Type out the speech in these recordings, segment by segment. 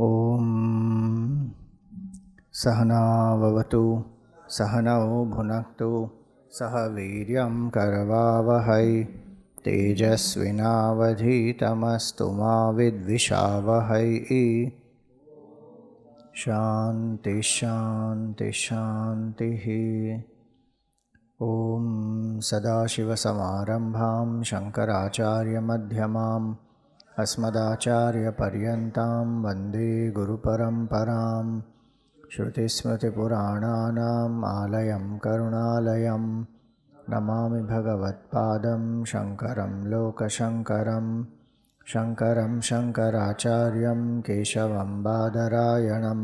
ॐ सहनाववतु सहनौ भुनक्तु सह वीर्यं करवावहै तेजस्विनावधीतमस्तु मा विद्विषावहै। शान्ति शान्ति शान्तिः। ॐ सदाशिवसमारम्भां शङ्कराचार्यमध्यमाम् अस्मदाचार्यपर्यन्तां वन्दे गुरुपरम्परां। श्रुतिस्मृतिपुराणानाम् आलयं करुणालयं नमामि भगवत्पादं शङ्करं लोकशङ्करं। शङ्करं शङ्कराचार्यं केशवं बादरायणं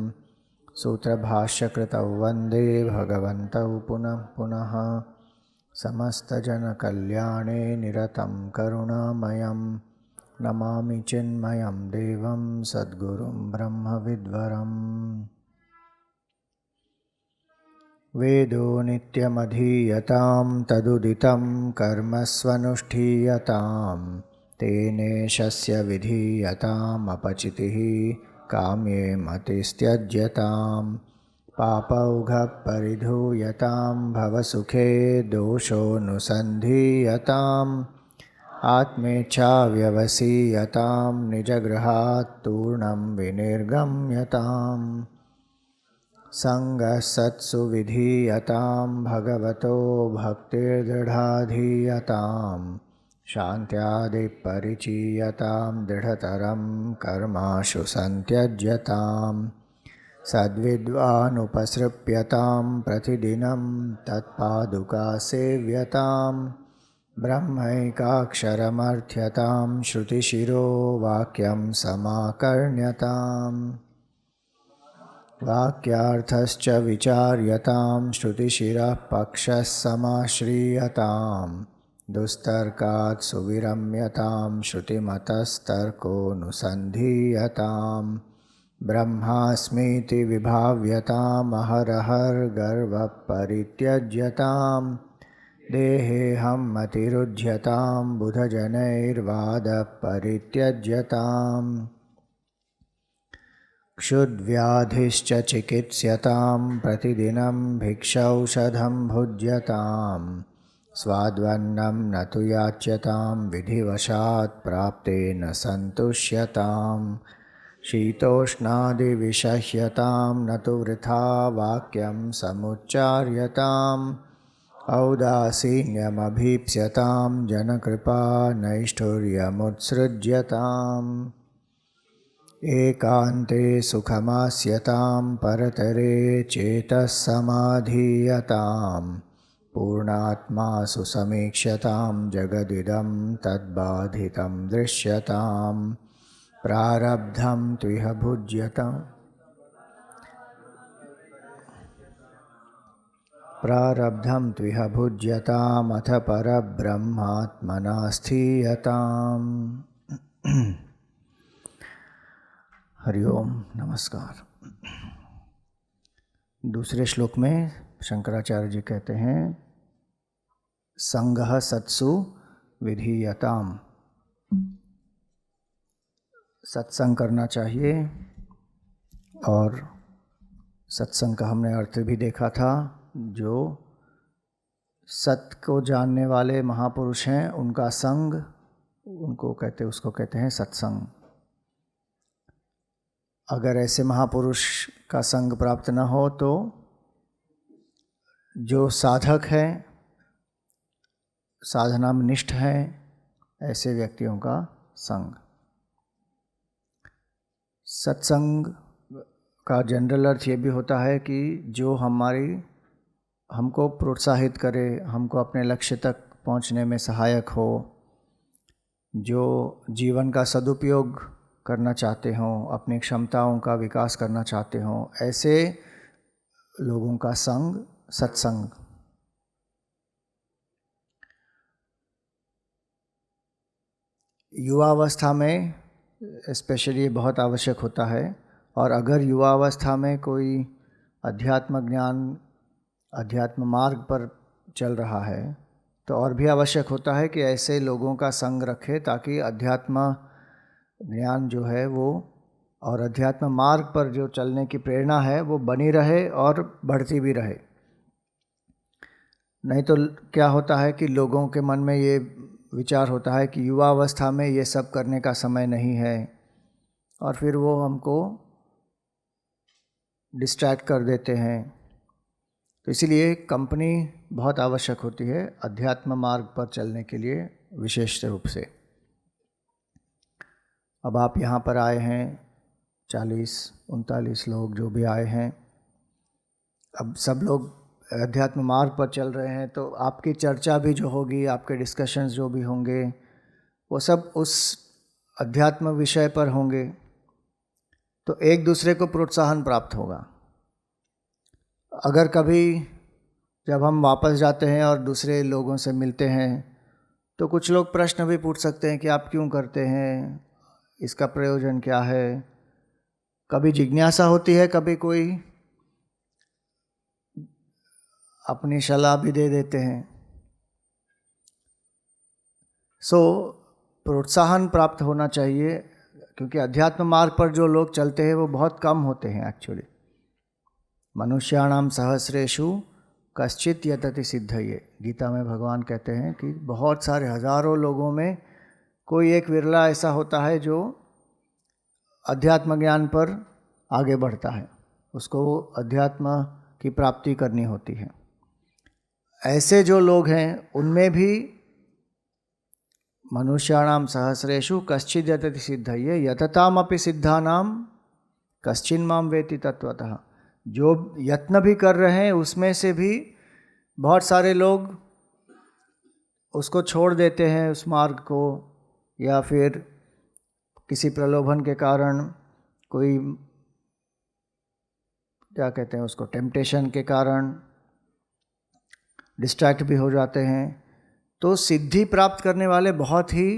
सूत्रभाष्यकृतौ वन्दे भगवन्तौ पुनः पुनः। समस्तजनकल्याणे निरतं करुणामयं नमामि चिन्मयं देवं सद्गुरुं ब्रह्मविद्वरम्। वेदो नित्यमधीयतां तदुदितं कर्मस्वनुष्ठीयतां तेनेशस्य विधीयतामपचितिः काम्ये मतिस्त्यज्यतां पापौघपरिधूयतां भवसुखे दोषोऽनुसन्धीयताम् आत्मेच्छाव्यवसीयतां निजगृहात् तूर्णं विनिर्गम्यताम् सङ्गसत्सु विधीयतां भगवतो भक्तिर्दृढाधीयतां शान्त्यादिपरिचीयतां दृढतरं कर्माशु सन्त्यज्यतां सद्विद्वानुपसृप्यतां प्रतिदिनं तत्पादुकासेव्यतां ब्रह्मैकाक्षरमर्थ्यतां श्रुतिशिरो वाक्यं समाकर्ण्यताम् वाक्यार्थश्च विचार्यतां श्रुतिशिरः पक्षः समाश्रीयतां दुस्तर्कात् सुविरम्यतां श्रुतिमतस्तर्कोऽनुसन्धीयतां ब्रह्मास्मीति विभाव्यतामहरहर्गर्वः परित्यज्यतां देहेऽहं मतिरुध्यतां बुधजनैर्वादः परित्यज्यताम् क्षुद्व्याधिश्च चिकित्स्यतां प्रतिदिनं भिक्षौषधं भुज्यतां स्वाद्वन्नं न तु याच्यतां विधिवशात् प्राप्तेन सन्तुष्यतां शीतोष्णादिविषह्यतां न तु वृथा वाक्यं समुच्चार्यताम् औदासीन्यमभीप्स्यतां जनकृपा नैष्ठुर्यमुत्सृज्यताम् एकान्ते सुखमास्यतां परतरे चेतः समाधीयतां पूर्णात्मासु समीक्ष्यतां जगदिदं तद्बाधितं दृश्यतां प्रारब्धं त्विह भुज्यताम् प्रारब्धं त्विह भुज्यतामथ परब्रह्मात्मना स्थीयताम्। हरिओम नमस्कार। दूसरे श्लोक में शंकराचार्य जी कहते हैं संगः सत्सु विधीयताम, सत्संग करना चाहिए। और सत्संग का हमने अर्थ भी देखा था। जो सत्य को जानने वाले महापुरुष हैं उनका संग उसको कहते हैं सत्संग। अगर ऐसे महापुरुष का संग प्राप्त न हो तो जो साधक है, साधना में निष्ठ है, ऐसे व्यक्तियों का संग। सत्संग का जनरल अर्थ ये भी होता है कि जो हमको प्रोत्साहित करे, हमको अपने लक्ष्य तक पहुंचने में सहायक हो, जो जीवन का सदुपयोग करना चाहते हों, अपनी क्षमताओं का विकास करना चाहते हों, ऐसे लोगों का संग सत्संग। युवावस्था में स्पेशली बहुत आवश्यक होता है। और अगर युवावस्था में कोई अध्यात्म ज्ञान, अध्यात्म मार्ग पर चल रहा है तो और भी आवश्यक होता है कि ऐसे लोगों का संग रखे ताकि अध्यात्म ज्ञान जो है वो और अध्यात्म मार्ग पर जो चलने की प्रेरणा है वो बनी रहे और बढ़ती भी रहे। नहीं तो क्या होता है कि लोगों के मन में ये विचार होता है कि युवा अवस्था में ये सब करने का समय नहीं है, और फिर वो हमको डिस्ट्रैक्ट कर देते हैं। तो इसीलिए कंपनी बहुत आवश्यक होती है अध्यात्म मार्ग पर चलने के लिए विशेष रूप से। अब आप यहाँ पर आए हैं, 40-39 लोग जो भी आए हैं, अब सब लोग अध्यात्म मार्ग पर चल रहे हैं, तो आपकी चर्चा भी जो होगी, आपके डिस्कशंस जो भी होंगे, वो सब उस अध्यात्म विषय पर होंगे। तो एक दूसरे को प्रोत्साहन प्राप्त होगा। अगर कभी जब हम वापस जाते हैं और दूसरे लोगों से मिलते हैं, तो कुछ लोग प्रश्न भी पूछ सकते हैं कि आप क्यों करते हैं, इसका प्रयोजन क्या है। कभी जिज्ञासा होती है, कभी कोई अपनी सलाह भी दे देते हैं। प्रोत्साहन प्राप्त होना चाहिए, क्योंकि अध्यात्म मार्ग पर जो लोग चलते हैं वो बहुत कम होते हैं एक्चुअली। मनुष्याणाम सहस्रेषु कश्चित यतति सिद्धये, गीता में भगवान कहते हैं कि बहुत सारे हजारों लोगों में कोई एक विरला ऐसा होता है जो अध्यात्म ज्ञान पर आगे बढ़ता है, उसको अध्यात्म की प्राप्ति करनी होती है। ऐसे जो लोग हैं उनमें भी मनुष्याणाम सहस्रेषु कश्चित् यतति सिद्धये यततामपि सिद्धानां कश्चिन् मां वेति तत्वतः। जो यत्न भी कर रहे हैं उसमें से भी बहुत सारे लोग उसको छोड़ देते हैं, उस मार्ग को, या फिर किसी प्रलोभन के कारण, कोई क्या कहते हैं उसको, टेम्पटेशन के कारण डिस्ट्रैक्ट भी हो जाते हैं। तो सिद्धि प्राप्त करने वाले बहुत ही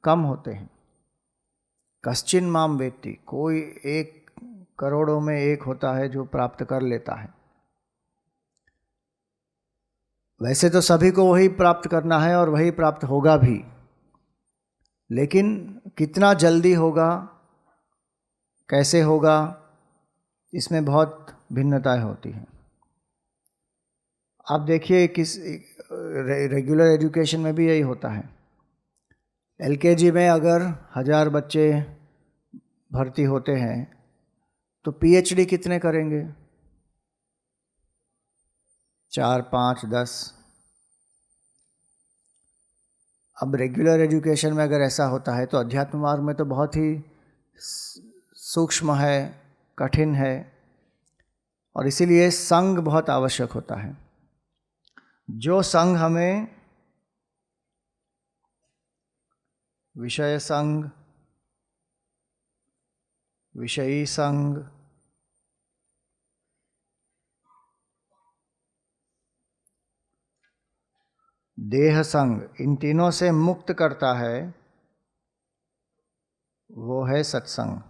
कम होते हैं। कश्चिन माम वेत्ति, कोई एक करोड़ों में एक होता है जो प्राप्त कर लेता है। वैसे तो सभी को वही प्राप्त करना है और वही प्राप्त होगा भी, लेकिन कितना जल्दी होगा, कैसे होगा, इसमें बहुत भिन्नताएं होती हैं। आप देखिए किस रेगुलर एजुकेशन में भी यही होता है। एलकेजी में अगर 1000 बच्चे भर्ती होते हैं तो पीएचडी कितने करेंगे? 4, 5, 10। अब रेगुलर एजुकेशन में अगर ऐसा होता है तो अध्यात्म मार्ग में तो बहुत ही सूक्ष्म है, कठिन है, और इसीलिए संग बहुत आवश्यक होता है। जो संग हमें विषय संग, विषयी संग, देह संग, इन तीनों से मुक्त करता है, वो है सत्संग।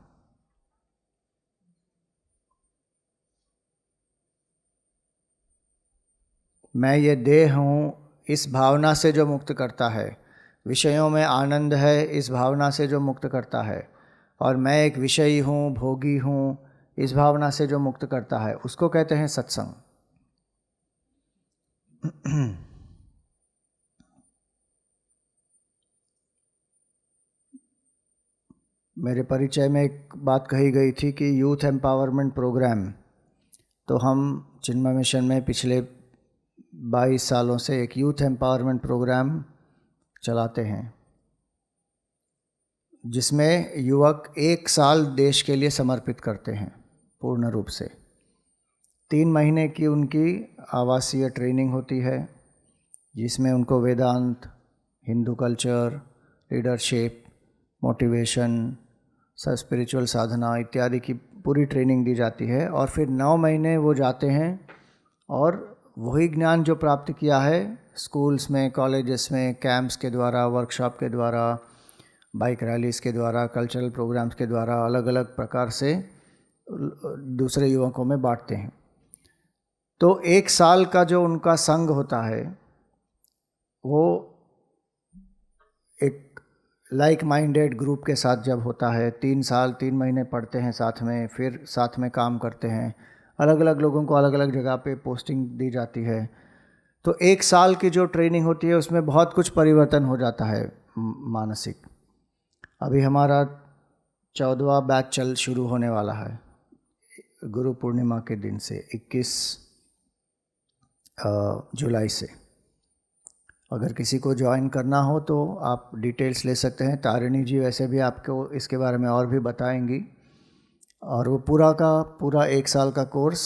मैं ये देह हूँ, इस भावना से जो मुक्त करता है, विषयों में आनंद है, इस भावना से जो मुक्त करता है, और मैं एक विषयी हूँ, भोगी हूँ, इस भावना से जो मुक्त करता है, उसको कहते हैं सत्संग। मेरे परिचय में एक बात कही गई थी कि यूथ एम्पावरमेंट प्रोग्राम, तो हम चिन्मय मिशन में पिछले 22 सालों से एक यूथ एम्पावरमेंट प्रोग्राम चलाते हैं, जिसमें युवक 1 साल देश के लिए समर्पित करते हैं पूर्ण रूप से। 3 महीने की उनकी आवासीय ट्रेनिंग होती है, जिसमें उनको Vedanta, Hindu culture, leadership, motivation, spiritual साधना इत्यादि की पूरी ट्रेनिंग दी जाती है। और फिर 9 महीने वो जाते हैं और वही ज्ञान जो प्राप्त किया है स्कूल्स में, कॉलेजेस में, कैंप्स के द्वारा, वर्कशॉप के द्वारा, बाइक रैलीज़ के द्वारा, कल्चरल प्रोग्राम्स के द्वारा, अलग अलग प्रकार से दूसरे युवकों में बांटते हैं। तो 1 साल का जो उनका संग होता है वो एक लाइक माइंडेड ग्रुप के साथ जब होता है, 3 साल 3 महीने पढ़ते हैं साथ में, फिर साथ में काम करते हैं, अलग अलग लोगों को अलग अलग जगह पे पोस्टिंग दी जाती है, तो 1 साल की जो ट्रेनिंग होती है उसमें बहुत कुछ परिवर्तन हो जाता है मानसिक। अभी हमारा 14वां बैच शुरू होने वाला है गुरु पूर्णिमा के दिन से, 21 जुलाई से। अगर किसी को ज्वाइन करना हो तो आप डिटेल्स ले सकते हैं। तारिणी जी वैसे भी आपको इसके बारे में और भी बताएंगी। और वो पूरा का पूरा 1 साल का कोर्स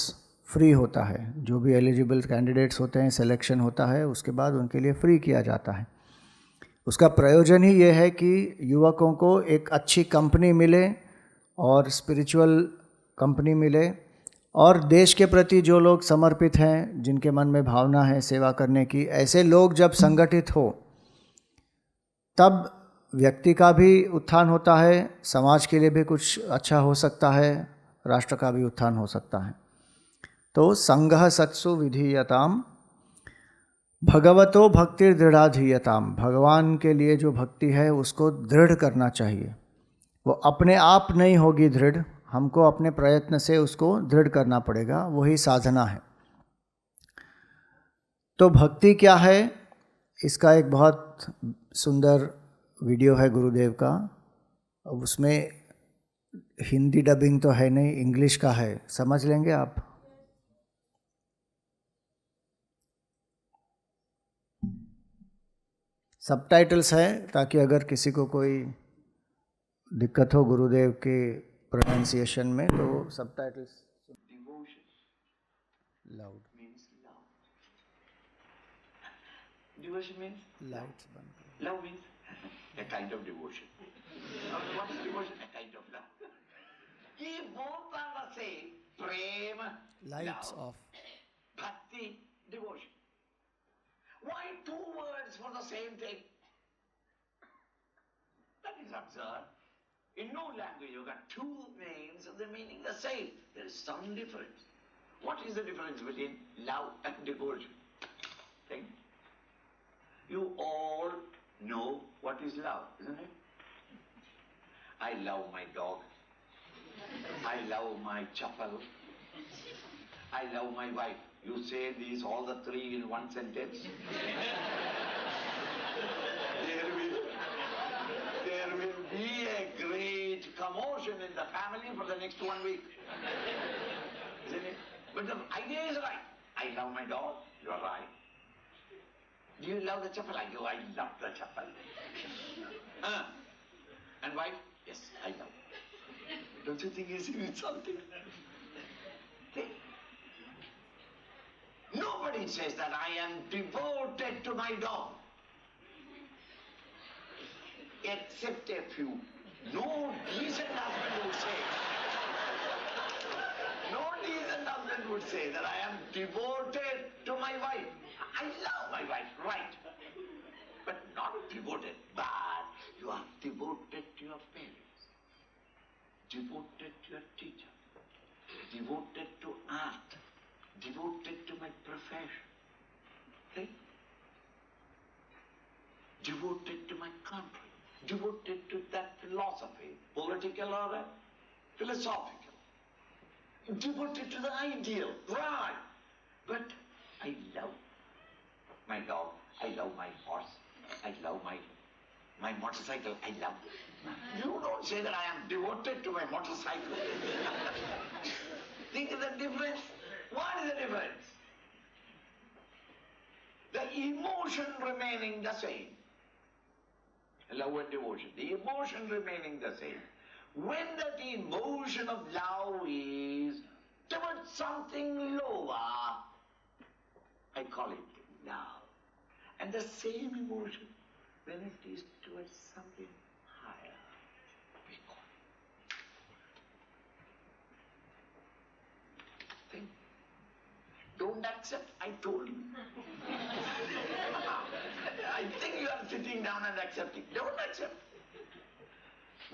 फ्री होता है। जो भी एलिजिबल कैंडिडेट्स होते हैं, सिलेक्शन होता है, उसके बाद उनके लिए फ्री किया जाता है। उसका प्रयोजन ही ये है कि युवकों को एक अच्छी कंपनी मिले और स्पिरिचुअल कंपनी मिले, और देश के प्रति जो लोग समर्पित हैं, जिनके मन में भावना है सेवा करने की, ऐसे लोग जब संगठित हो तब व्यक्ति का भी उत्थान होता है, समाज के लिए भी कुछ अच्छा हो सकता है, राष्ट्र का भी उत्थान हो सकता है। तो संगः सत्सु विधीयताम भगवतो भक्ति दृढ़ाधीयताम, भगवान के लिए जो भक्ति है उसको दृढ़ करना चाहिए। वो अपने आप नहीं होगी दृढ़, हमको अपने प्रयत्न से उसको दृढ़ करना पड़ेगा, वही साधना है। तो भक्ति क्या है, इसका एक बहुत सुंदर वीडियो है गुरुदेव का। उसमें हिंदी डबिंग तो है नहीं, इंग्लिश का है, समझ लेंगे आप। सबटाइटल्स है ताकि अगर किसी को कोई दिक्कत हो गुरुदेव के प्रोनाउंसिएशन में तो subtitles. Loud Devotion means lights बंद करो। love means a kind of devotion. What is devotion? A kind of love. If both are the same, prema, lights love, of. bhakti, devotion. Why two words for the same thing? That is absurd. In no language you got two names of the meaning the same. There is some difference. What is the difference between love and devotion? Think. You all know what is love, isn't it? I love my dog. I love my chapel. I love my wife. You say these all the three in one sentence. there will be a great commotion in the family for the next 1 week. Isn't it? But the idea is right. I love my dog. You are right. Do you love the chapel? I go, I love the chapel. And wife? Yes, I love. Don't you think it's insulting? See? Nobody says that I am devoted to my dog. Except a few. No decent husband would say. No decent husband would say that I am devoted to my wife. I love my wife, right. But not devoted. But you are devoted to your parents. Devoted to your teacher. Devoted to art. Devoted to my profession. Okay? Devoted to my country. Devoted to that philosophy, political or philosophical. Devoted to the ideal, right. But I love my dog, I love my horse, I love my motorcycle, I love. You don't say that I am devoted to my motorcycle. Think of the difference. What is the difference? The emotion remaining the same. Love and devotion. The emotion remaining the same. When that emotion of love is towards something lower, I call it love. And the same emotion, when it is towards something higher, we call it. Think. Don't accept, I told you. I think you are sitting down and accepting. Don't accept.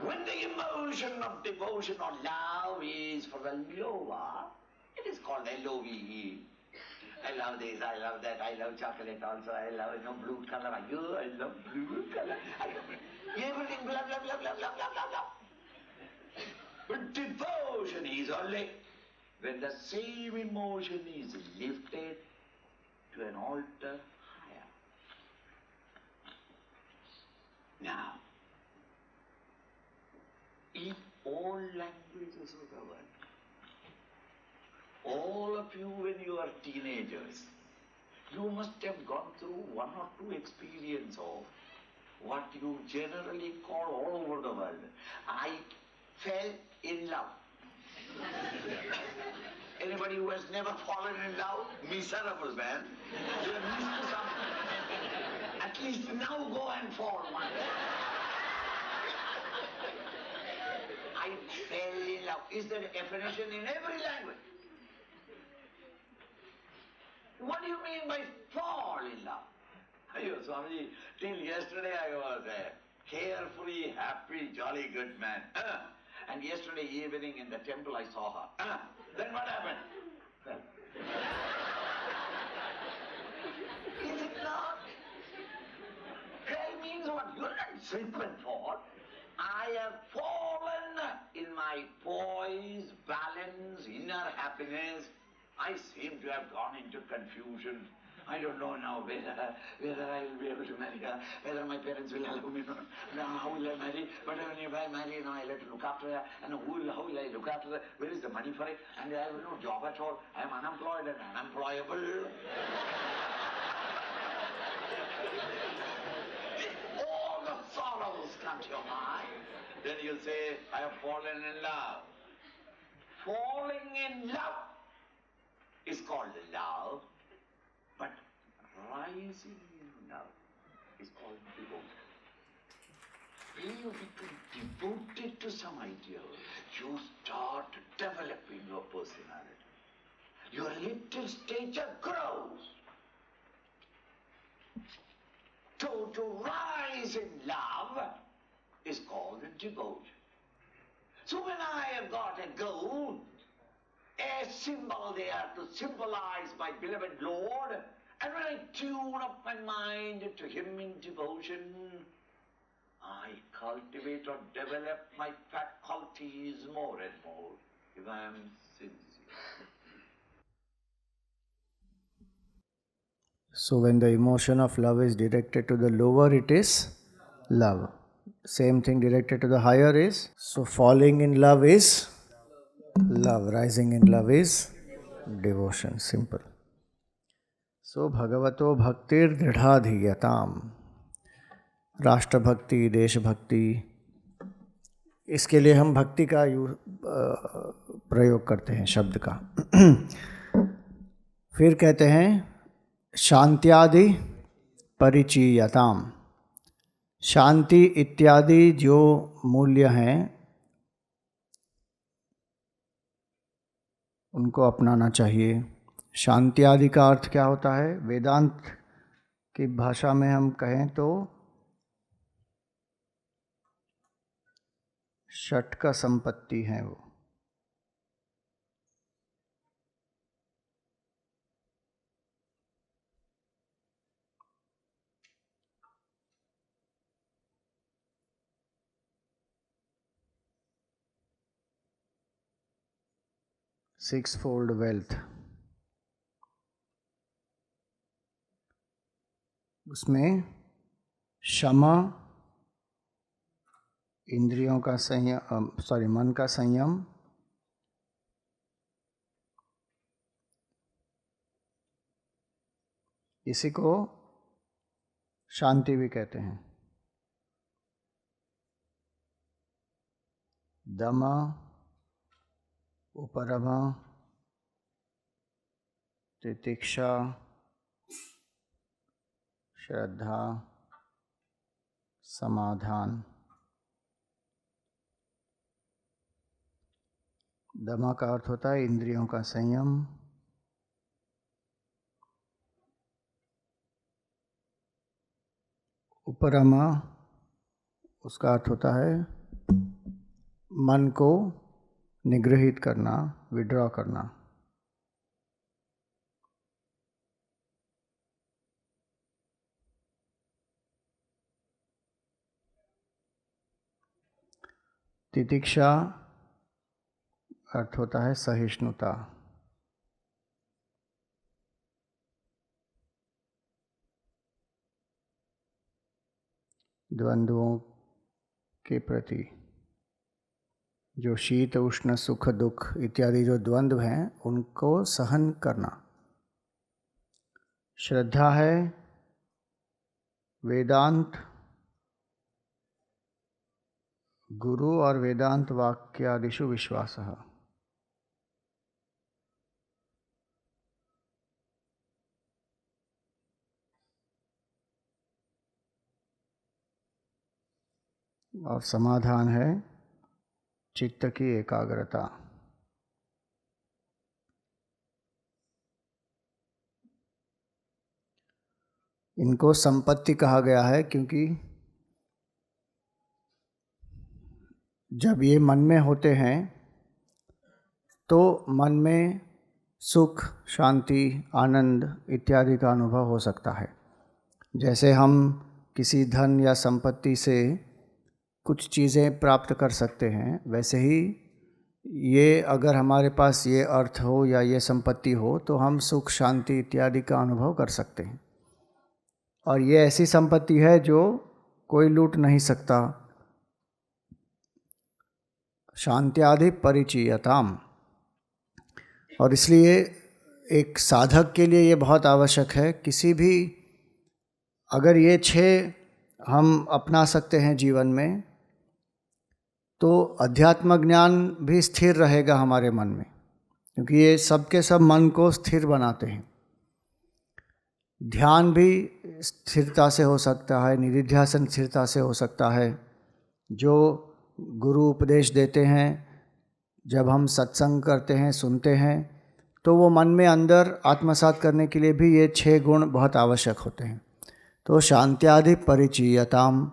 When the emotion of devotion or love is for the lower, it is called LOVE. I love this, I love that, I love chocolate also, I love blue color, I love blue color, everything blah blah blah blah blah blah blah. But devotion is only when the same emotion is lifted to an altar higher. Now, in all languages of the world, all of you when you are teenagers, you must have gone through one or two experiences of what you generally call all over the world, I fell in love. Anybody who has never fallen in love? Miserable man. You have missed something. At least now go and fall one. I fell in love. Is there a definition in every language? What do you mean by fall in love? Ayo, Swamiji, till yesterday I was a carefree, happy, jolly good man. And yesterday evening in the temple I saw her. Then what happened? Well, is it not? Fell means what? You're not slip and fall. I have fallen in my poise, balance, inner happiness. I seem to have gone into confusion. I don't know now whether I will be able to marry her, whether my parents will allow me or not. Now how will I marry? But if I marry, now I'll have to look after her. And how will I look after her? Where is the money for it? And I have no job at all. I am unemployed and unemployable. All the sorrows come to your mind. Then you say, I have fallen in love. Falling in love is called love, but rising in love is called devotion. When you become devoted to some ideal, you start developing your personality. Your little stature grows. To rise in love is called devotion. So when I have got a goal, a symbol there to symbolize my beloved Lord, and when I tune up my mind to Him in devotion, I cultivate or develop my faculties more and more if I am sincere. So when the emotion of love is directed to the lower, it is love. Same thing directed to the higher is, so falling in love is love, rising in love is devotion. Simple. So Bhagavato Bhaktir Dridhadhiyatam. राष्ट्र भक्ति, देशभक्ति, इसके लिए हम भक्ति का प्रयोग करते हैं शब्द का। फिर कहते हैं शांत्यादि परिचीयताम। शांति इत्यादि जो मूल्य हैं उनको अपनाना चाहिए। शांति आदि का अर्थ क्या होता है? वेदांत की भाषा में हम कहें तो षट्क संपत्ति है वो। Six fold wealth. उसमें क्षमा, इंद्रियों का संयम, मन का संयम, इसी को शांति भी कहते हैं। दम, उपरम, तितिक्षा, श्रद्धा, समाधान। दमा का अर्थ होता है इंद्रियों का संयम, उपरमा उसका अर्थ होता है मन को निग्रहित करना, विड्रॉ करना। तितिक्षा अर्थ होता है सहिष्णुता। द्वंद्वों के प्रति जो शीत उष्ण सुख दुख इत्यादि जो द्वंद्व हैं उनको सहन करना। श्रद्धा है वेदांत गुरु और वेदांत वाक्यादिषु विश्वासः। और समाधान है चित्त की एकाग्रता। इनको संपत्ति कहा गया है क्योंकि जब ये मन में होते हैं तो मन में सुख शांति आनंद इत्यादि का अनुभव हो सकता है। जैसे हम किसी धन या संपत्ति से कुछ चीज़ें प्राप्त कर सकते हैं, वैसे ही ये अगर हमारे पास ये अर्थ हो या ये संपत्ति हो तो हम सुख शांति इत्यादि का अनुभव कर सकते हैं। और ये ऐसी संपत्ति है जो कोई लूट नहीं सकता। शांत्यादि परिचीयताम। और इसलिए एक साधक के लिए ये बहुत आवश्यक है। किसी भी अगर ये 6 हम अपना सकते हैं जीवन में तो अध्यात्म ज्ञान भी स्थिर रहेगा हमारे मन में, क्योंकि ये सब के सब मन को स्थिर बनाते हैं। ध्यान भी स्थिरता से हो सकता है, निधिध्यासन स्थिरता से हो सकता है। जो गुरु उपदेश देते हैं, जब हम सत्संग करते हैं सुनते हैं तो वो मन में अंदर आत्मसात करने के लिए भी ये 6 गुण बहुत आवश्यक होते हैं। तो शांत्यादि परिचीयताम,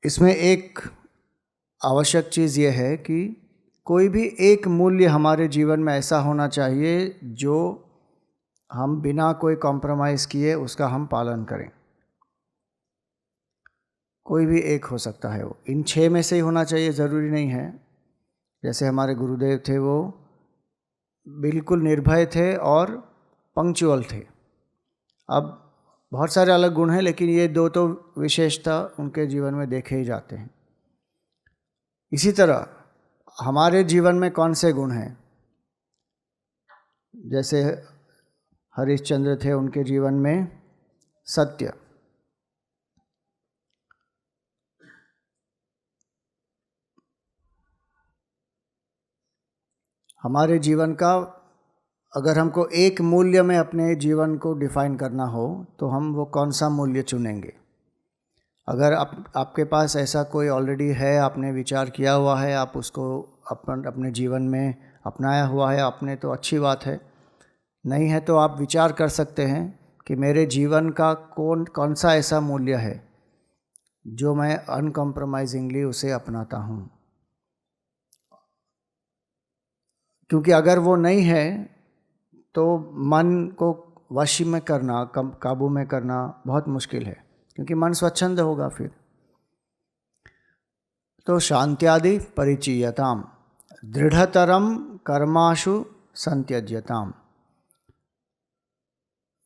इसमें एक आवश्यक चीज़ ये है कि कोई भी एक मूल्य हमारे जीवन में ऐसा होना चाहिए जो हम बिना कोई कॉम्प्रोमाइज़ किए उसका हम पालन करें। कोई भी एक हो सकता है, वो इन 6 में से ही होना चाहिए, ज़रूरी नहीं है। जैसे हमारे गुरुदेव थे, वो बिल्कुल निर्भय थे और पंक्चुअल थे। अब बहुत सारे अलग गुण हैं, लेकिन ये 2 तो विशेषता उनके जीवन में देखे ही जाते हैं। इसी तरह हमारे जीवन में कौन से गुण हैं? जैसे हरिश्चंद्र थे, उनके जीवन में सत्य, हमारे जीवन का अगर हमको एक मूल्य में अपने जीवन को डिफाइन करना हो तो हम वो कौन सा मूल्य चुनेंगे? अगर आपके पास ऐसा कोई ऑलरेडी है, आपने विचार किया हुआ है, आप उसको अपने जीवन में अपनाया हुआ है आपने, तो अच्छी बात है। नहीं है तो आप विचार कर सकते हैं कि मेरे जीवन का कौन सा ऐसा मूल्य है जो मैं अनकॉम्प्रोमाइजिंगली उसे अपनाता हूँ। क्योंकि अगर वो नहीं है तो मन को वश में करना, काबू में करना बहुत मुश्किल है, क्योंकि मन स्वच्छंद होगा फिर। तो शांत्यादि परिचीयताम, दृढ़तरम कर्माशु संत्यज्यताम।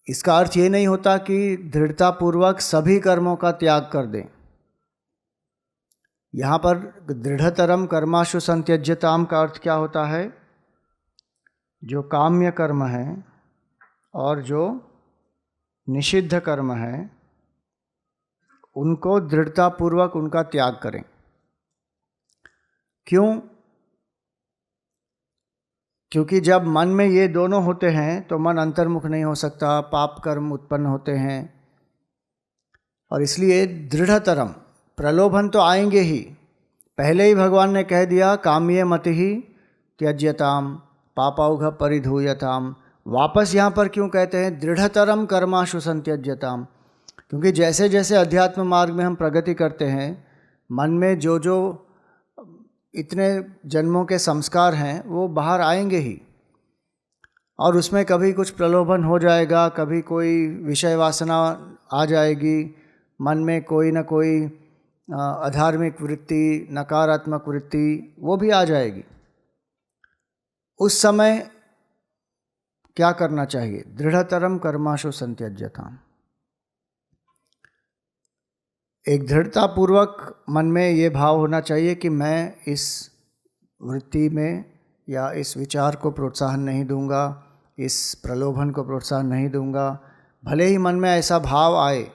इसका अर्थ ये नहीं होता कि दृढ़तापूर्वक सभी कर्मों का त्याग कर दें। यहाँ पर दृढ़तरम कर्माशु संत्यज्यताम का अर्थ क्या होता है? जो काम्य कर्म है और जो निषिद्ध कर्म है उनको दृढ़तापूर्वक उनका त्याग करें। क्यों? क्योंकि जब मन में ये दोनों होते हैं तो मन अंतर्मुख नहीं हो सकता, पाप कर्म उत्पन्न होते हैं। और इसलिए दृढ़तरम, प्रलोभन तो आएंगे ही। पहले ही भगवान ने कह दिया काम्ये मति ही त्यज्यताम पापौघ परिधूयताम। वापस यहाँ पर क्यों कहते हैं दृढ़तरम कर्माशु संत्यज्यताम? क्योंकि जैसे जैसे अध्यात्म मार्ग में हम प्रगति करते हैं, मन में जो जो इतने जन्मों के संस्कार हैं वो बाहर आएंगे ही, और उसमें कभी कुछ प्रलोभन हो जाएगा, कभी कोई विषय वासना आ जाएगी, मन में कोई ना कोई अधार्मिक वृत्ति, नकारात्मक वृत्ति, वो भी आ जाएगी। उस समय क्या करना चाहिए? दृढ़तरम कर्माशु संत्यज्यताम। एक दृढ़तापूर्वक मन में ये भाव होना चाहिए कि मैं इस वृत्ति में या इस विचार को प्रोत्साहन नहीं दूंगा, इस प्रलोभन को प्रोत्साहन नहीं दूंगा। भले ही मन में ऐसा भाव आए,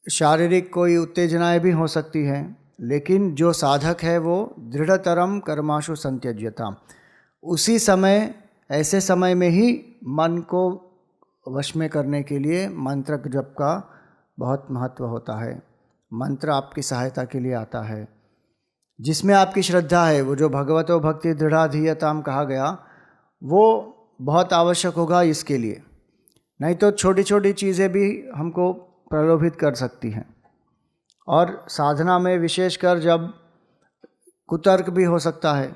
शारीरिक कोई उत्तेजनाएं भी हो सकती हैं, लेकिन जो साधक है वो दृढ़तरम कर्माशु संत्यज्यताम, उसी समय, ऐसे समय में ही मन को वश में करने के लिए मंत्र जप का बहुत महत्व होता है। मंत्र आपकी सहायता के लिए आता है। जिसमें आपकी श्रद्धा है, वो जो भगवतो भक्ति दृढ़ाधीयताम कहा गया, वो बहुत आवश्यक होगा इसके लिए। नहीं तो छोटी छोटी चीज़ें भी हमको प्रलोभित कर सकती हैं। और साधना में विशेषकर जब कुतर्क भी हो सकता है।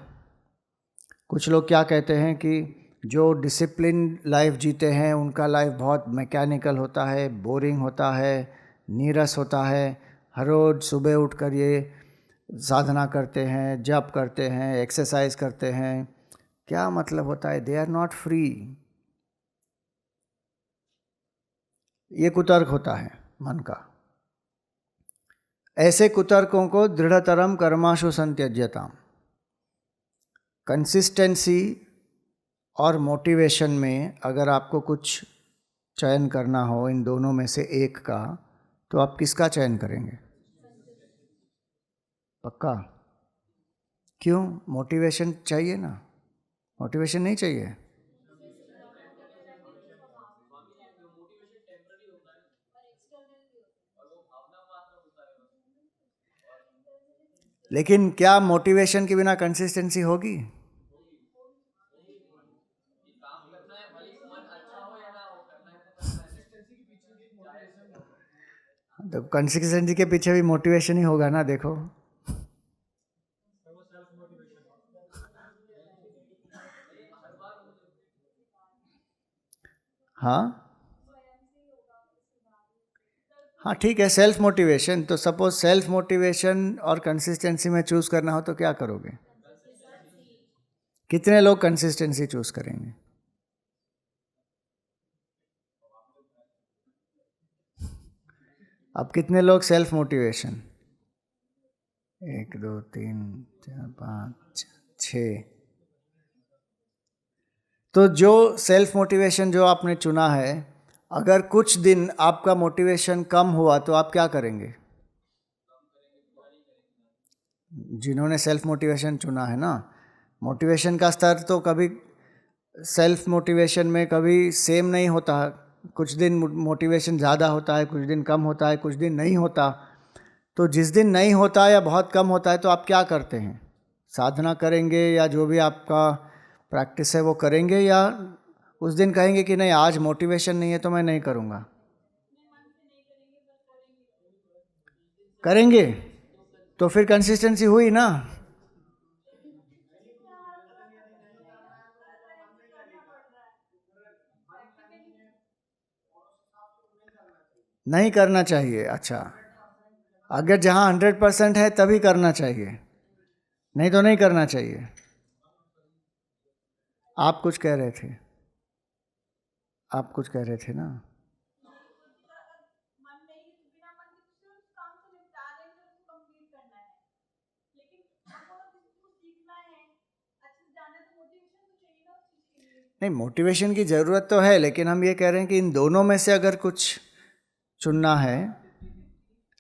कुछ लोग क्या कहते हैं कि जो डिसिप्लिन लाइफ जीते हैं उनका लाइफ बहुत मैकेनिकल होता है, बोरिंग होता है, नीरस होता है। हर रोज़ सुबह उठकर ये साधना करते हैं, जप करते हैं, एक्सरसाइज करते हैं। क्या मतलब होता है? They are not free. ये कुतर्क होता है मन का। ऐसे कुतर्कों को दृढ़तरम कर्माशु संत्यज्यताम। कंसिस्टेंसी और मोटिवेशन में अगर आपको कुछ चयन करना हो इन दोनों में से एक का, तो आप किसका चयन करेंगे? पक्का? क्यों? मोटिवेशन चाहिए ना? मोटिवेशन नहीं चाहिए? लेकिन क्या मोटिवेशन के बिना कंसिस्टेंसी होगी? तो कंसिस्टेंसी के पीछे भी मोटिवेशन ही होगा ना। देखो, हाँ हाँ ठीक है, सेल्फ मोटिवेशन। तो सपोज सेल्फ मोटिवेशन और कंसिस्टेंसी में चूज़ करना हो तो क्या करोगे? कितने लोग कंसिस्टेंसी चूज़ करेंगे? अब कितने लोग सेल्फ मोटिवेशन? 1 2 3 4 5 6। तो जो सेल्फ मोटिवेशन जो आपने चुना है, अगर कुछ दिन आपका मोटिवेशन कम हुआ तो आप क्या करेंगे? जिन्होंने सेल्फ मोटिवेशन चुना है ना, मोटिवेशन का स्तर तो कभी सेल्फ मोटिवेशन में कभी सेम नहीं होता। कुछ दिन मोटिवेशन ज़्यादा होता है, कुछ दिन कम होता है, कुछ दिन नहीं होता। तो जिस दिन नहीं होता या बहुत कम होता है तो आप क्या करते हैं? साधना करेंगे या जो भी आपका प्रैक्टिस है वो करेंगे, या उस दिन कहेंगे कि नहीं आज मोटिवेशन नहीं है तो मैं नहीं करूँगा? करेंगे तो फिर कंसिस्टेंसी हुई ना। नहीं करना चाहिए? अच्छा, अगर जहाँ 100% है तभी करना चाहिए, नहीं तो नहीं करना चाहिए। आप कुछ कह रहे थे, आप कुछ कह रहे थे ना? नहीं, मोटिवेशन की ज़रूरत तो है, लेकिन हम ये कह रहे हैं कि इन दोनों में से अगर कुछ चुनना है।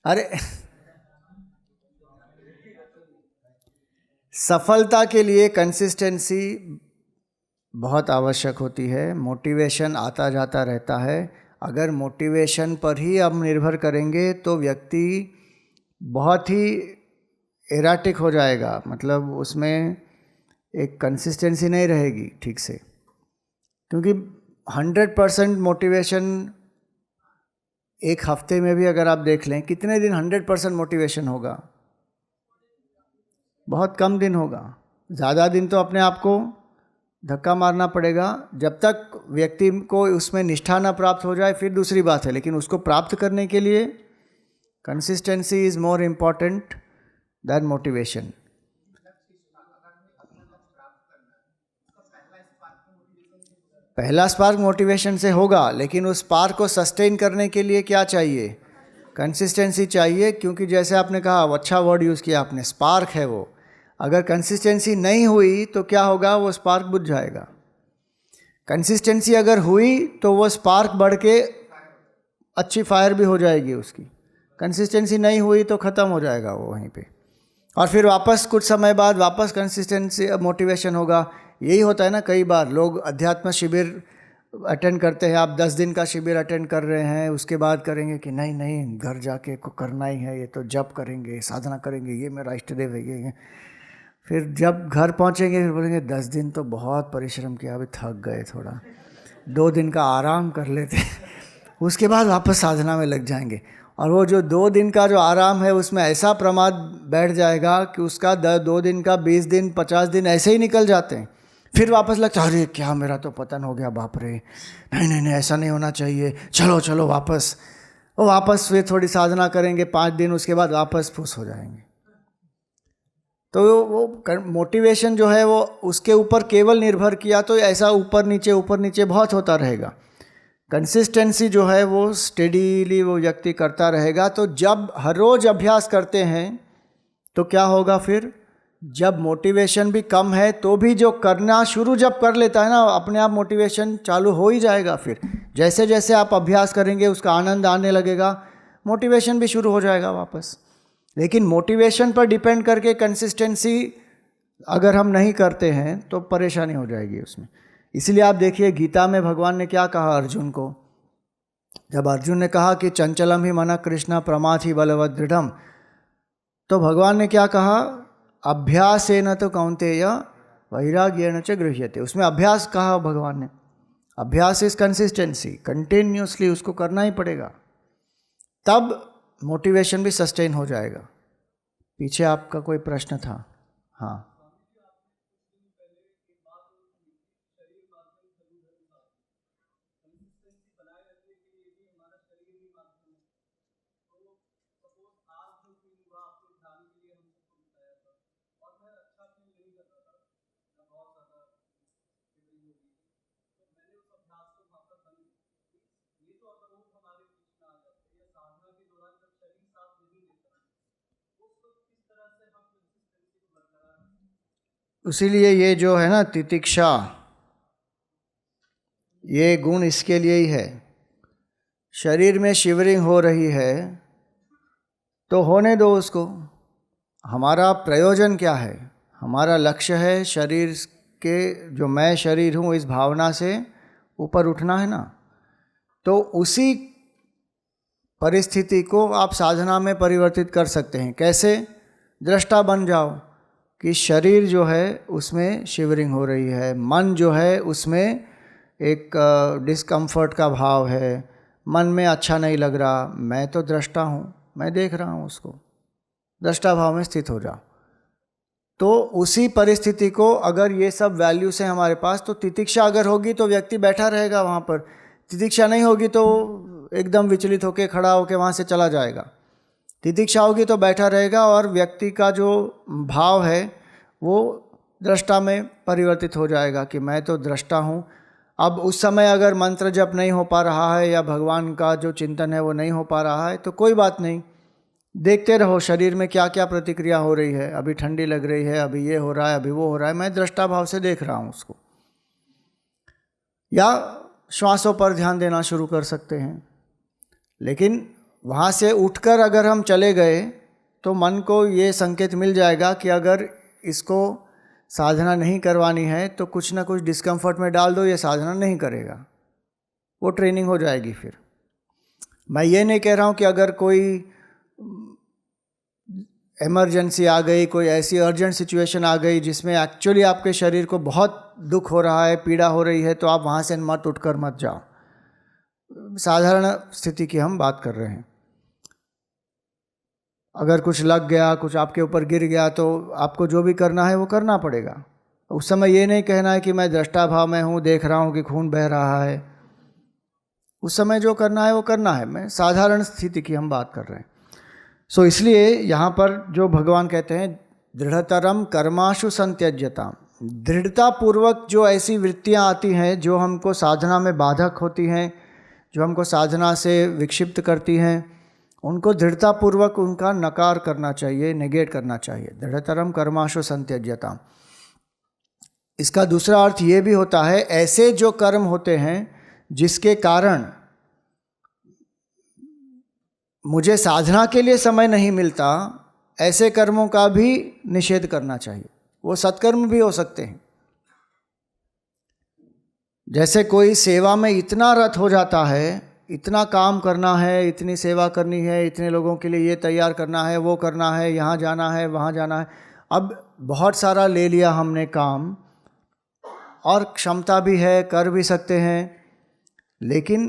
अरे सफलता के लिए कंसिस्टेंसी बहुत आवश्यक होती है। मोटिवेशन आता जाता रहता है। अगर मोटिवेशन पर ही हम निर्भर करेंगे तो व्यक्ति बहुत ही एराटिक हो जाएगा, मतलब उसमें एक कंसिस्टेंसी नहीं रहेगी ठीक से। क्योंकि 100% मोटिवेशन एक हफ्ते में भी अगर आप देख लें, कितने दिन 100% मोटिवेशन होगा? बहुत कम दिन होगा। ज़्यादा दिन तो अपने आप को धक्का मारना पड़ेगा। जब तक व्यक्ति को उसमें निष्ठा न प्राप्त हो जाए फिर दूसरी बात है, लेकिन उसको प्राप्त करने के लिए consistency is more important than motivation. पहला स्पार्क मोटिवेशन से होगा, लेकिन उस स्पार्क को सस्टेन करने के लिए क्या चाहिए? कंसिस्टेंसी चाहिए। क्योंकि जैसे आपने कहा, अच्छा वर्ड यूज़ किया आपने, स्पार्क है वो। अगर कंसिस्टेंसी नहीं हुई तो क्या होगा? वो स्पार्क बुझ जाएगा। कंसिस्टेंसी अगर हुई तो वो स्पार्क बढ़ के अच्छी फायर भी हो जाएगी उसकी। कंसिस्टेंसी नहीं हुई तो ख़त्म हो जाएगा वो वहीं पे, और फिर वापस कुछ समय बाद वापस कंसिस्टेंसी मोटिवेशन होगा। यही होता है ना, कई बार लोग अध्यात्म शिविर अटेंड करते हैं। आप 10 दिन का शिविर अटेंड कर रहे हैं, उसके बाद करेंगे कि नहीं नहीं घर जाके को करना ही है, ये तो जप करेंगे, साधना करेंगे, ये मेरा इष्ट देव है, ये। फिर जब घर पहुंचेंगे फिर बोलेंगे 10 दिन तो बहुत परिश्रम किया, अभी थक गए, थोड़ा 2 दिन का आराम कर लेते उसके बाद वापस साधना में लग जाएंगे। और वो जो 2 दिन का जो आराम है उसमें ऐसा प्रमाद बैठ जाएगा कि उसका 2 दिन का 20 दिन 50 दिन ऐसे ही निकल जाते हैं। फिर वापस लगता है, अरे क्या मेरा तो पतन हो गया, बाप रे, नहीं नहीं नहीं ऐसा नहीं होना चाहिए, चलो चलो वापस। वो वापस फिर थोड़ी साधना करेंगे 5 दिन, उसके बाद वापस फुस हो जाएंगे। तो वो मोटिवेशन जो है वो उसके ऊपर केवल निर्भर किया तो ऐसा ऊपर नीचे बहुत होता रहेगा। कंसिस्टेंसी जो है वो स्टेडीली वो व्यक्ति करता रहेगा। तो जब हर रोज़ अभ्यास करते हैं तो क्या होगा फिर? जब मोटिवेशन भी कम है तो भी जो करना शुरू जब कर लेता है ना, अपने आप मोटिवेशन चालू हो ही जाएगा। फिर जैसे जैसे आप अभ्यास करेंगे उसका आनंद आने लगेगा, मोटिवेशन भी शुरू हो जाएगा वापस। लेकिन मोटिवेशन पर डिपेंड करके कंसिस्टेंसी अगर हम नहीं करते हैं तो परेशानी हो जाएगी उसमें। इसलिए आप देखिए गीता में भगवान ने क्या कहा अर्जुन को। जब अर्जुन ने कहा कि चंचलम ही मन कृष्ण प्रमाथि बलवद दृढ़म, तो भगवान ने क्या कहा? अभ्यासेन तो कौन्तेय वैराग्येन च गृह्यते। उसमें अभ्यास कहा भगवान ने। अभ्यास इज कंसिस्टेंसी, कंटिन्यूसली उसको करना ही पड़ेगा, तब मोटिवेशन भी सस्टेन हो जाएगा। पीछे आपका कोई प्रश्न था? हाँ, इसीलिए ये जो है ना तितिक्षा, ये गुण इसके लिए ही है। शरीर में शिवरिंग हो रही है तो होने दो उसको। हमारा प्रयोजन क्या है? हमारा लक्ष्य है शरीर के, जो मैं शरीर हूँ, इस भावना से ऊपर उठना है ना। तो उसी परिस्थिति को आप साधना में परिवर्तित कर सकते हैं। कैसे? दृष्टा बन जाओ कि शरीर जो है उसमें शिवरिंग हो रही है, मन जो है उसमें एक डिस्कम्फर्ट का भाव है, मन में अच्छा नहीं लग रहा, मैं तो दृष्टा हूँ, मैं देख रहा हूँ उसको। दृष्टा भाव में स्थित हो जाओ। तो उसी परिस्थिति को अगर ये सब वैल्यूज हैं हमारे पास, तो तितिक्षा अगर होगी तो व्यक्ति बैठा रहेगा वहाँ पर। तितिक्षा नहीं होगी तो एकदम विचलित होकर खड़ा होकर वहाँ से चला जाएगा। तितिक्षा होगी तो बैठा रहेगा और व्यक्ति का जो भाव है वो दृष्टा में परिवर्तित हो जाएगा कि मैं तो दृष्टा हूँ। अब उस समय अगर मंत्र जप नहीं हो पा रहा है या भगवान का जो चिंतन है वो नहीं हो पा रहा है तो कोई बात नहीं, देखते रहो शरीर में क्या क्या प्रतिक्रिया हो रही है। अभी ठंडी लग रही है, अभी ये हो रहा है, अभी वो हो रहा है, मैं दृष्टा भाव से देख रहा हूँ उसको। या श्वासों पर ध्यान देना शुरू कर सकते हैं। लेकिन वहाँ से उठकर अगर हम चले गए तो मन को ये संकेत मिल जाएगा कि अगर इसको साधना नहीं करवानी है तो कुछ ना कुछ डिस्कम्फर्ट में डाल दो, ये साधना नहीं करेगा। वो ट्रेनिंग हो जाएगी। फिर मैं ये नहीं कह रहा हूँ कि अगर कोई इमरजेंसी आ गई, कोई ऐसी अर्जेंट सिचुएशन आ गई जिसमें एक्चुअली आपके शरीर को बहुत दुख हो रहा है, पीड़ा हो रही है, तो आप वहाँ से मत उठकर मत जाओ। साधारण स्थिति की हम बात कर रहे हैं। अगर कुछ लग गया, कुछ आपके ऊपर गिर गया, तो आपको जो भी करना है वो करना पड़ेगा। उस समय ये नहीं कहना है कि मैं दृष्टा भाव में हूँ, देख रहा हूँ कि खून बह रहा है। उस समय जो करना है वो करना है। मैं साधारण स्थिति की हम बात कर रहे हैं। सो इसलिए यहाँ पर जो भगवान कहते हैं दृढ़तरम कर्माशु संत्यज्यताम, दृढ़तापूर्वक जो ऐसी वृत्तियाँ आती हैं जो हमको साधना में बाधक होती हैं, जो हमको साधना से विक्षिप्त करती हैं, उनको दृढ़तापूर्वक उनका नकार करना चाहिए, नेगेट करना चाहिए। दृढ़तरम कर्माशु संत्यज्यताम। इसका दूसरा अर्थ ये भी होता है ऐसे जो कर्म होते हैं जिसके कारण मुझे साधना के लिए समय नहीं मिलता, ऐसे कर्मों का भी निषेध करना चाहिए। वो सत्कर्म भी हो सकते हैं। जैसे कोई सेवा में इतना रत हो जाता है, इतना काम करना है, इतनी सेवा करनी है, इतने लोगों के लिए ये तैयार करना है, वो करना है, यहाँ जाना है, वहाँ जाना है। अब बहुत सारा ले लिया हमने काम और क्षमता भी है, कर भी सकते हैं, लेकिन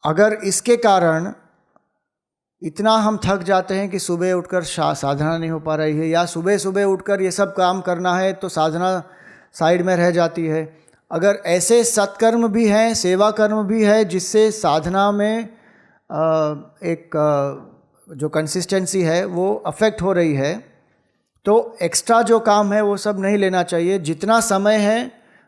अगर इसके कारण इतना हम थक जाते हैं कि सुबह उठकर साधना नहीं हो पा रही है, या सुबह सुबह उठकर ये सब काम करना है तो साधना साइड में रह जाती है। अगर ऐसे सत्कर्म भी हैं, सेवा कर्म भी है जिससे साधना में एक जो कंसिस्टेंसी है वो अफेक्ट हो रही है, तो एक्स्ट्रा जो काम है वो सब नहीं लेना चाहिए। जितना समय है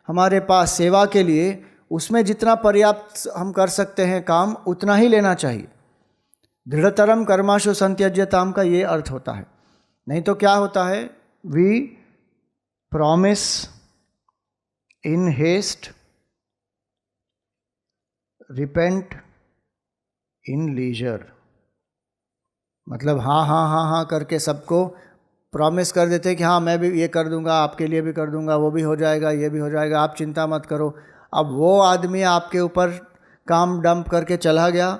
हमारे पास सेवा के लिए, उसमें जितना पर्याप्त हम कर सकते हैं काम, उतना ही लेना चाहिए। दृढ़तरम कर्माशु संत्यज्यताम का ये अर्थ होता है। नहीं तो क्या होता है, we promise in haste, repent in leisure. मतलब हाँ हाँ हाँ हाँ करके सबको प्रॉमिस कर देते कि हाँ मैं भी ये कर दूंगा, आपके लिए भी कर दूंगा, वो भी हो जाएगा, ये भी हो जाएगा, आप चिंता मत करो। अब वो आदमी आपके ऊपर काम डंप करके चला गया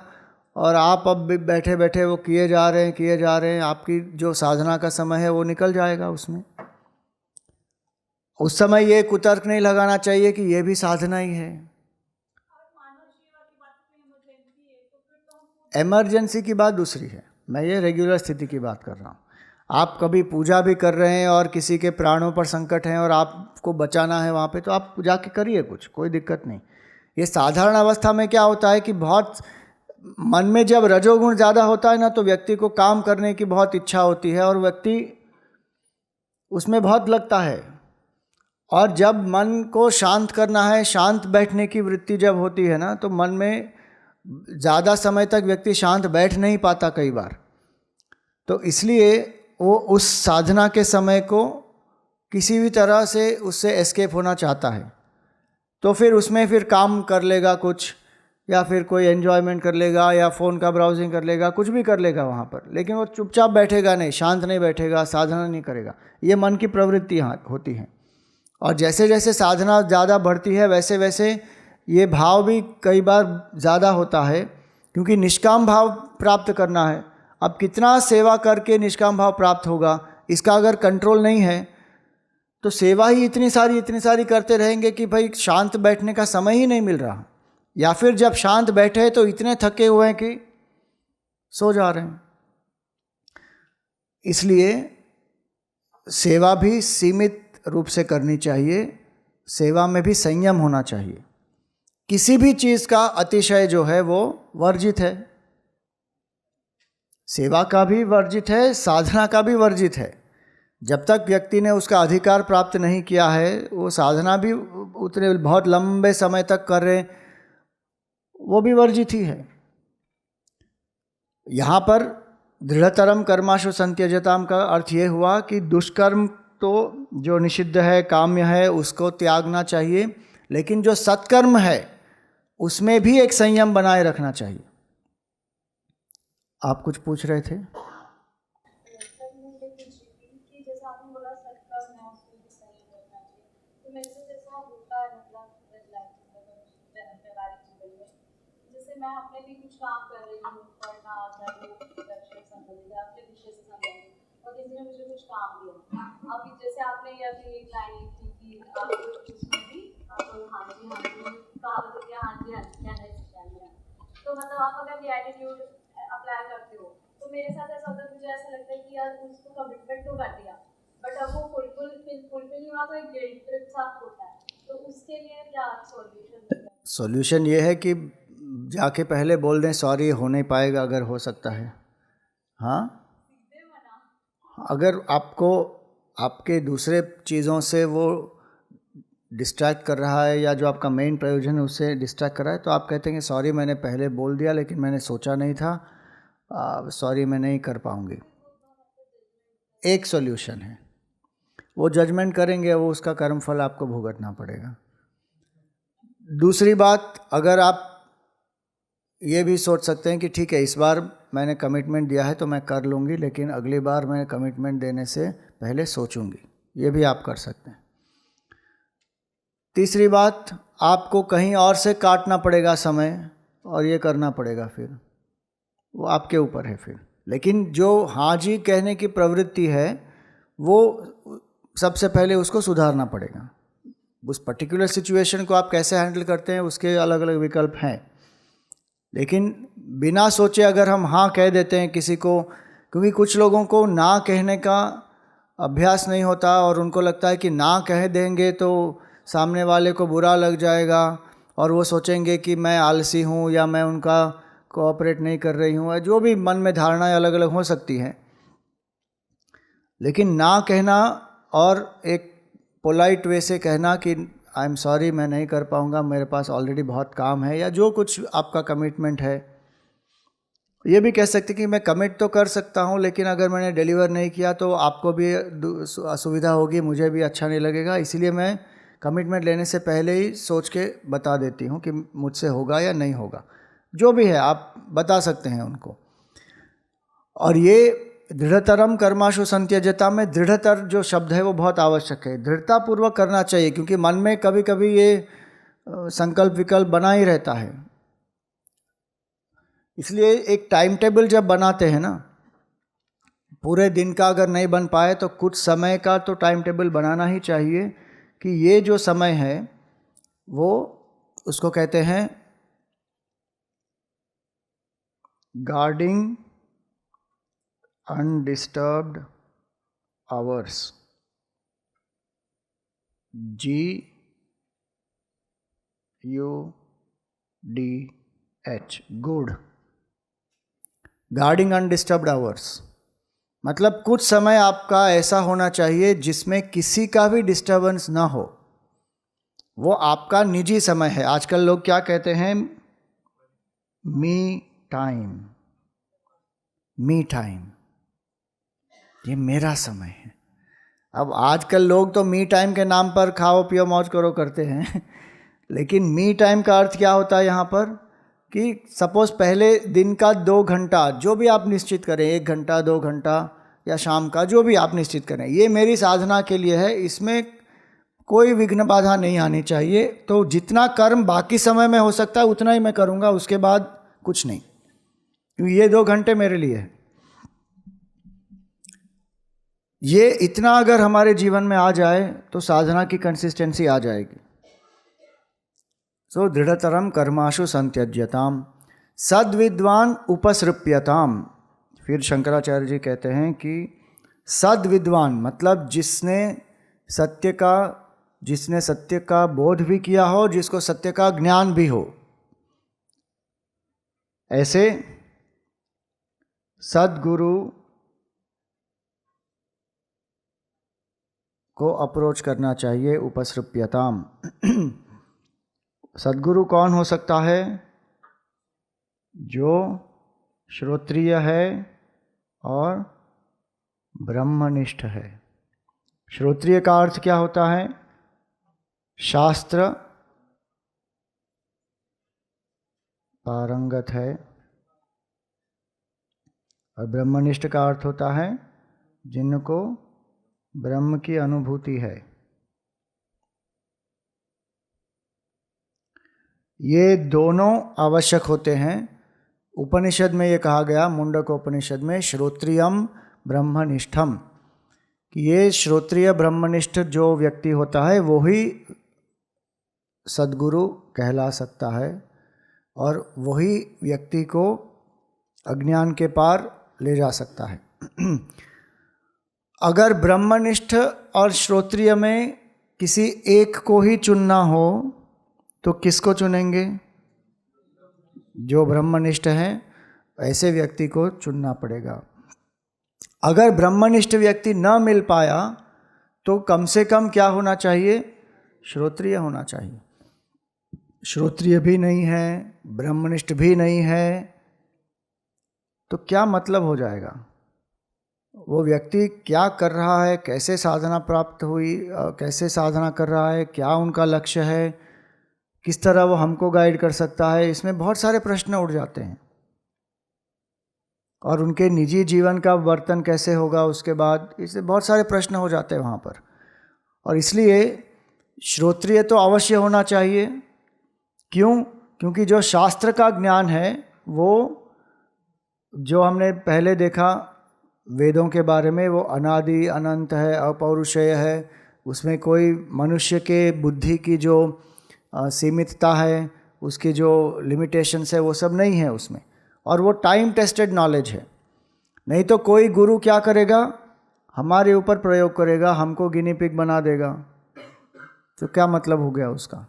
और आप अब भी बैठे बैठे वो किए जा रहे हैं, आपकी जो साधना का समय है वो निकल जाएगा उसमें। उस समय ये कुतर्क नहीं लगाना चाहिए कि ये भी साधना ही है। इमरजेंसी की बात दूसरी है, मैं ये रेगुलर स्थिति की बात कर रहा हूँ। आप कभी पूजा भी कर रहे हैं और किसी के प्राणों पर संकट है और आपको बचाना है वहाँ पे, तो आप जाके करिए, कुछ कोई दिक्कत नहीं। ये साधारण अवस्था में क्या होता है कि बहुत मन में जब रजोगुण ज़्यादा होता है ना, तो व्यक्ति को काम करने की बहुत इच्छा होती है और व्यक्ति उसमें बहुत लगता है। और जब मन को शांत करना है, शांत बैठने की वृत्ति जब होती है ना, तो मन में ज़्यादा समय तक व्यक्ति शांत बैठ नहीं पाता कई बार। तो इसलिए वो उस साधना के समय को किसी भी तरह से उससे एस्केप होना चाहता है, तो फिर उसमें फिर काम कर लेगा कुछ, या फिर कोई एन्जॉयमेंट कर लेगा, या फ़ोन का ब्राउजिंग कर लेगा, कुछ भी कर लेगा वहाँ पर, लेकिन वो चुपचाप बैठेगा नहीं, शांत नहीं बैठेगा, साधना नहीं करेगा। ये मन की प्रवृत्ति होती हैं। और जैसे जैसे साधना ज़्यादा बढ़ती है वैसे वैसे ये भाव भी कई बार ज़्यादा होता है, क्योंकि निष्काम भाव प्राप्त करना है। अब कितना सेवा करके निष्काम भाव प्राप्त होगा, इसका अगर कंट्रोल नहीं है तो सेवा ही इतनी सारी करते रहेंगे कि भाई शांत बैठने का समय ही नहीं मिल रहा, या फिर जब शांत बैठे तो इतने थके हुए हैं कि सो जा रहे हैं। इसलिए सेवा भी सीमित रूप से करनी चाहिए, सेवा में भी संयम होना चाहिए। किसी भी चीज़ का अतिशय जो है वो वर्जित है, सेवा का भी वर्जित है, साधना का भी वर्जित है। जब तक व्यक्ति ने उसका अधिकार प्राप्त नहीं किया है, वो साधना भी उतने बहुत लंबे समय तक कर रहे, वो भी वर्जित ही है। यहाँ पर दृढ़तरम कर्माशु संत्यजताम का अर्थ ये हुआ कि दुष्कर्म तो जो निषिद्ध है, काम्य है, उसको त्यागना चाहिए, लेकिन जो सत्कर्म है उसमें भी एक संयम बनाए रखना चाहिए। आप कुछ पूछ रहे थे? मैं अपने भी कुछ काम कर रही हूँ, पढ़ना चाहे वो लक्ष्य से संबंधित है, अपने विषय से संबंधित, और किसी ने मुझे कुछ काम दिया। अब जैसे आपने ये अपनी एक लाइन लिखी कि आप उसमें भी आप हाँ जी कहावत होती है, हाँ जी क्या नहीं। तो मतलब आप अगर ये एटीट्यूड अप्लाई करते हो तो मेरे साथ ऐसा होता है, मुझे ऐसा लगता है कि यार उसको कमिटमेंट तो कर दिया, बट अब वो फुलफिल नहीं हुआ तो एक गिल्ट ट्रिप सा होता है। तो उसके लिए क्या सॉल्यूशन ये है कि जाके पहले बोल दें सॉरी, हो नहीं पाएगा अगर हो सकता है। हाँ, अगर आपको आपके दूसरे चीज़ों से वो डिस्ट्रैक्ट कर रहा है या जो आपका मेन प्रयोजन है उससे डिस्ट्रैक्ट कर रहा है, तो आप कहते हैं कि सॉरी मैंने पहले बोल दिया लेकिन मैंने सोचा नहीं था, सॉरी मैं नहीं कर पाऊँगी। एक सॉल्यूशन है, वो जजमेंट करेंगे, वो उसका कर्मफल आपको भुगतना पड़ेगा। दूसरी बात, अगर आप ये भी सोच सकते हैं कि ठीक है इस बार मैंने कमिटमेंट दिया है तो मैं कर लूँगी, लेकिन अगली बार मैं कमिटमेंट देने से पहले सोचूंगी, ये भी आप कर सकते हैं। तीसरी बात, आपको कहीं और से काटना पड़ेगा समय और ये करना पड़ेगा, फिर वो आपके ऊपर है फिर। लेकिन जो हाँ जी कहने की प्रवृत्ति है वो सबसे पहले उसको सुधारना पड़ेगा। उस पर्टिकुलर सिचुएशन को आप कैसे हैंडल करते हैं उसके अलग अलग विकल्प हैं, लेकिन बिना सोचे अगर हम हाँ कह देते हैं किसी को, क्योंकि कुछ लोगों को ना कहने का अभ्यास नहीं होता और उनको लगता है कि ना कह देंगे तो सामने वाले को बुरा लग जाएगा और वो सोचेंगे कि मैं आलसी हूँ या मैं उनका कोऑपरेट नहीं कर रही हूँ, जो भी मन में धारणाएं अलग अलग हो सकती हैं। लेकिन ना कहना और एक पोलाइट वे से कहना कि आई एम सॉरी मैं नहीं कर पाऊँगा, मेरे पास ऑलरेडी बहुत काम है, या जो कुछ आपका कमिटमेंट है, ये भी कह सकते कि मैं कमिट तो कर सकता हूँ लेकिन अगर मैंने डिलीवर नहीं किया तो आपको भी असुविधा होगी, मुझे भी अच्छा नहीं लगेगा, इसीलिए मैं कमिटमेंट लेने से पहले ही सोच के बता देती हूँ कि मुझसे होगा या नहीं होगा। जो भी है आप बता सकते हैं उनको। और ये दृढ़तरम कर्माशु संत्यजता में दृढ़तर जो शब्द है वो बहुत आवश्यक है, दृढ़तापूर्वक करना चाहिए, क्योंकि मन में कभी कभी ये संकल्प विकल्प बना ही रहता है। इसलिए एक टाइम टेबल जब बनाते हैं ना, पूरे दिन का अगर नहीं बन पाए तो कुछ समय का तो टाइम टेबल बनाना ही चाहिए कि ये जो समय है वो उसको कहते हैं guarding undisturbed hours, GUDH, good. Guarding undisturbed hours मतलब कुछ समय आपका ऐसा होना चाहिए जिसमें किसी का भी डिस्टर्बेंस ना हो, वो आपका निजी समय है। आजकल लोग क्या कहते हैं, मी टाइम, मी टाइम, ये मेरा समय है। अब आजकल लोग तो मी टाइम के नाम पर खाओ पियो मौज करो करते हैं लेकिन मी टाइम का अर्थ क्या होता है यहाँ पर कि सपोज पहले दिन का 2 घंटा जो भी आप निश्चित करें, 1 घंटा 2 घंटा या शाम का जो भी आप निश्चित करें, ये मेरी साधना के लिए है, इसमें कोई विघ्न बाधा नहीं आनी चाहिए। तो जितना कर्म बाकी समय में हो सकता है उतना ही मैं करूँगा, उसके बाद कुछ नहीं, क्योंकि ये 2 घंटे मेरे लिए है। ये इतना अगर हमारे जीवन में आ जाए तो साधना की कंसिस्टेंसी आ जाएगी। सो दृढ़तरम कर्माशु संत्यज्यताम सद्विद्वान उपसृप्यताम। फिर शंकराचार्य जी कहते हैं कि सद्विद्वान मतलब जिसने सत्य का बोध भी किया हो, जिसको सत्य का ज्ञान भी हो, ऐसे सद्गुरु को अप्रोच करना चाहिए। उपसृप्यताम सद्गुरु कौन हो सकता है? जो श्रोत्रिय है और ब्रह्मनिष्ठ है। श्रोत्रिय का अर्थ क्या होता है? शास्त्र पारंगत है, और ब्रह्मनिष्ठ का अर्थ होता है जिनको ब्रह्म की अनुभूति है। ये दोनों आवश्यक होते हैं। उपनिषद में ये कहा गया, मुंडक उपनिषद में, श्रोत्रियम ब्रह्मनिष्ठम, कि ये श्रोत्रिय ब्रह्मनिष्ठ जो व्यक्ति होता है वो ही सद्गुरु कहला सकता है, और वही व्यक्ति को अज्ञान के पार ले जा सकता है। अगर ब्रह्मनिष्ठ और श्रोत्रिय में किसी एक को ही चुनना हो तो किसको चुनेंगे? जो ब्रह्मनिष्ठ हैं ऐसे व्यक्ति को चुनना पड़ेगा। अगर ब्रह्मनिष्ठ व्यक्ति न मिल पाया तो कम से कम क्या होना चाहिए? श्रोत्रिय होना चाहिए। श्रोत्रिय भी नहीं है, ब्रह्मनिष्ठ भी नहीं है, तो क्या मतलब हो जाएगा? वो व्यक्ति क्या कर रहा है, कैसे साधना प्राप्त हुई, कैसे साधना कर रहा है, क्या उनका लक्ष्य है, किस तरह वो हमको गाइड कर सकता है, इसमें बहुत सारे प्रश्न उठ जाते हैं। और उनके निजी जीवन का वर्तन कैसे होगा उसके बाद, इससे बहुत सारे प्रश्न हो जाते हैं वहाँ पर। और इसलिए श्रोत्रिय तो अवश्य होना चाहिए। क्यों? क्योंकि जो शास्त्र का ज्ञान है वो जो हमने पहले देखा वेदों के बारे में, वो अनादि अनंत है, अपौरुषेय है, उसमें कोई मनुष्य के बुद्धि की जो सीमितता है, उसकी जो लिमिटेशंस है, वो सब नहीं है उसमें। और वो टाइम टेस्टेड नॉलेज है। नहीं तो कोई गुरु क्या करेगा? हमारे ऊपर प्रयोग करेगा, हमको गिनी पिग बना देगा, तो क्या मतलब हो गया उसका?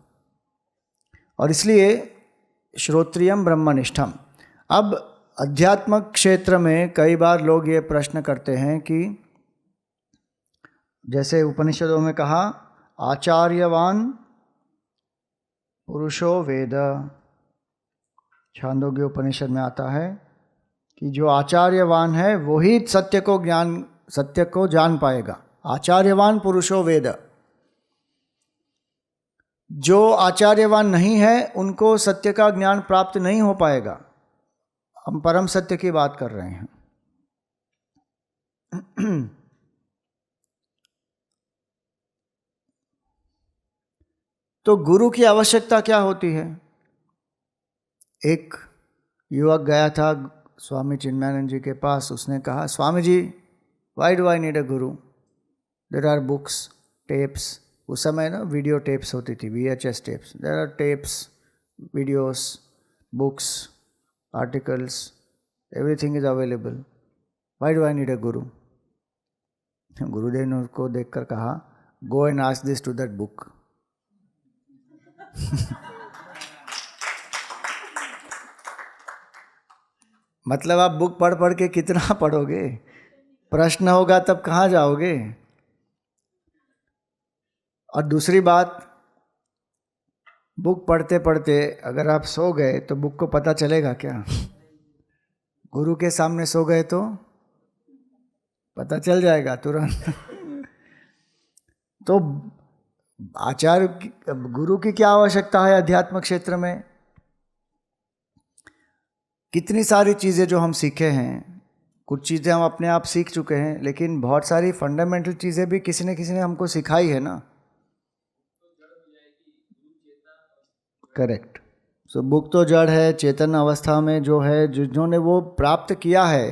और इसलिए श्रोत्रियम ब्रह्मनिष्ठम। अब अध्यात्मक क्षेत्र में कई बार लोग ये प्रश्न करते हैं कि जैसे उपनिषदों में कहा, आचार्यवान पुरुषो वेद। छांदोग्य उपनिषद में आता है कि जो आचार्यवान है वही सत्य को जान पाएगा। आचार्यवान पुरुषो वेद। जो आचार्यवान नहीं है उनको सत्य का ज्ञान प्राप्त नहीं हो पाएगा। हम परम सत्य की बात कर रहे हैं। तो गुरु की आवश्यकता क्या होती है? एक युवक गया था स्वामी चिन्मयानंद जी के पास। उसने कहा, Swami ji, why do I need a guru? There are books, tapes. उस समय ना वीडियो टेप्स होती थी, VHS tapes. There are tapes, videos, books, articles, everything is available. Why do I need a guru? Gurudev ने उसको देखकर कहा, go and ask this to that book. मतलब आप बुक पढ़ पढ़ के कितना पढ़ोगे? प्रश्न होगा तब कहाँ जाओगे? और दूसरी बात, बुक पढ़ते पढ़ते अगर आप सो गए तो बुक को पता चलेगा क्या? गुरु के सामने सो गए तो पता चल जाएगा तुरंत। तो गुरु की क्या आवश्यकता है अध्यात्म क्षेत्र में? कितनी सारी चीज़ें जो हम सीखे हैं, कुछ चीज़ें हम अपने आप सीख चुके हैं, लेकिन बहुत सारी फंडामेंटल चीज़ें भी किसी ने हमको सिखाई है ना। करेक्ट। सो बुक तो जड़ है। चेतन अवस्था में जो है, जिन्होंने वो प्राप्त किया है,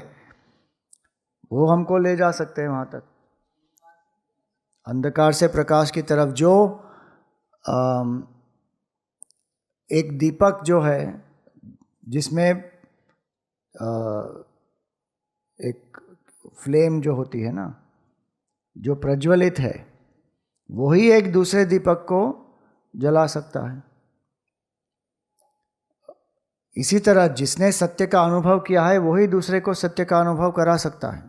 वो हमको ले जा सकते हैं वहाँ तक, अंधकार से प्रकाश की तरफ। जो एक दीपक जो है जिसमें एक फ्लेम जो होती है ना, जो प्रज्वलित है, वही एक दूसरे दीपक को जला सकता है। इसी तरह जिसने सत्य का अनुभव किया है वही दूसरे को सत्य का अनुभव करा सकता है।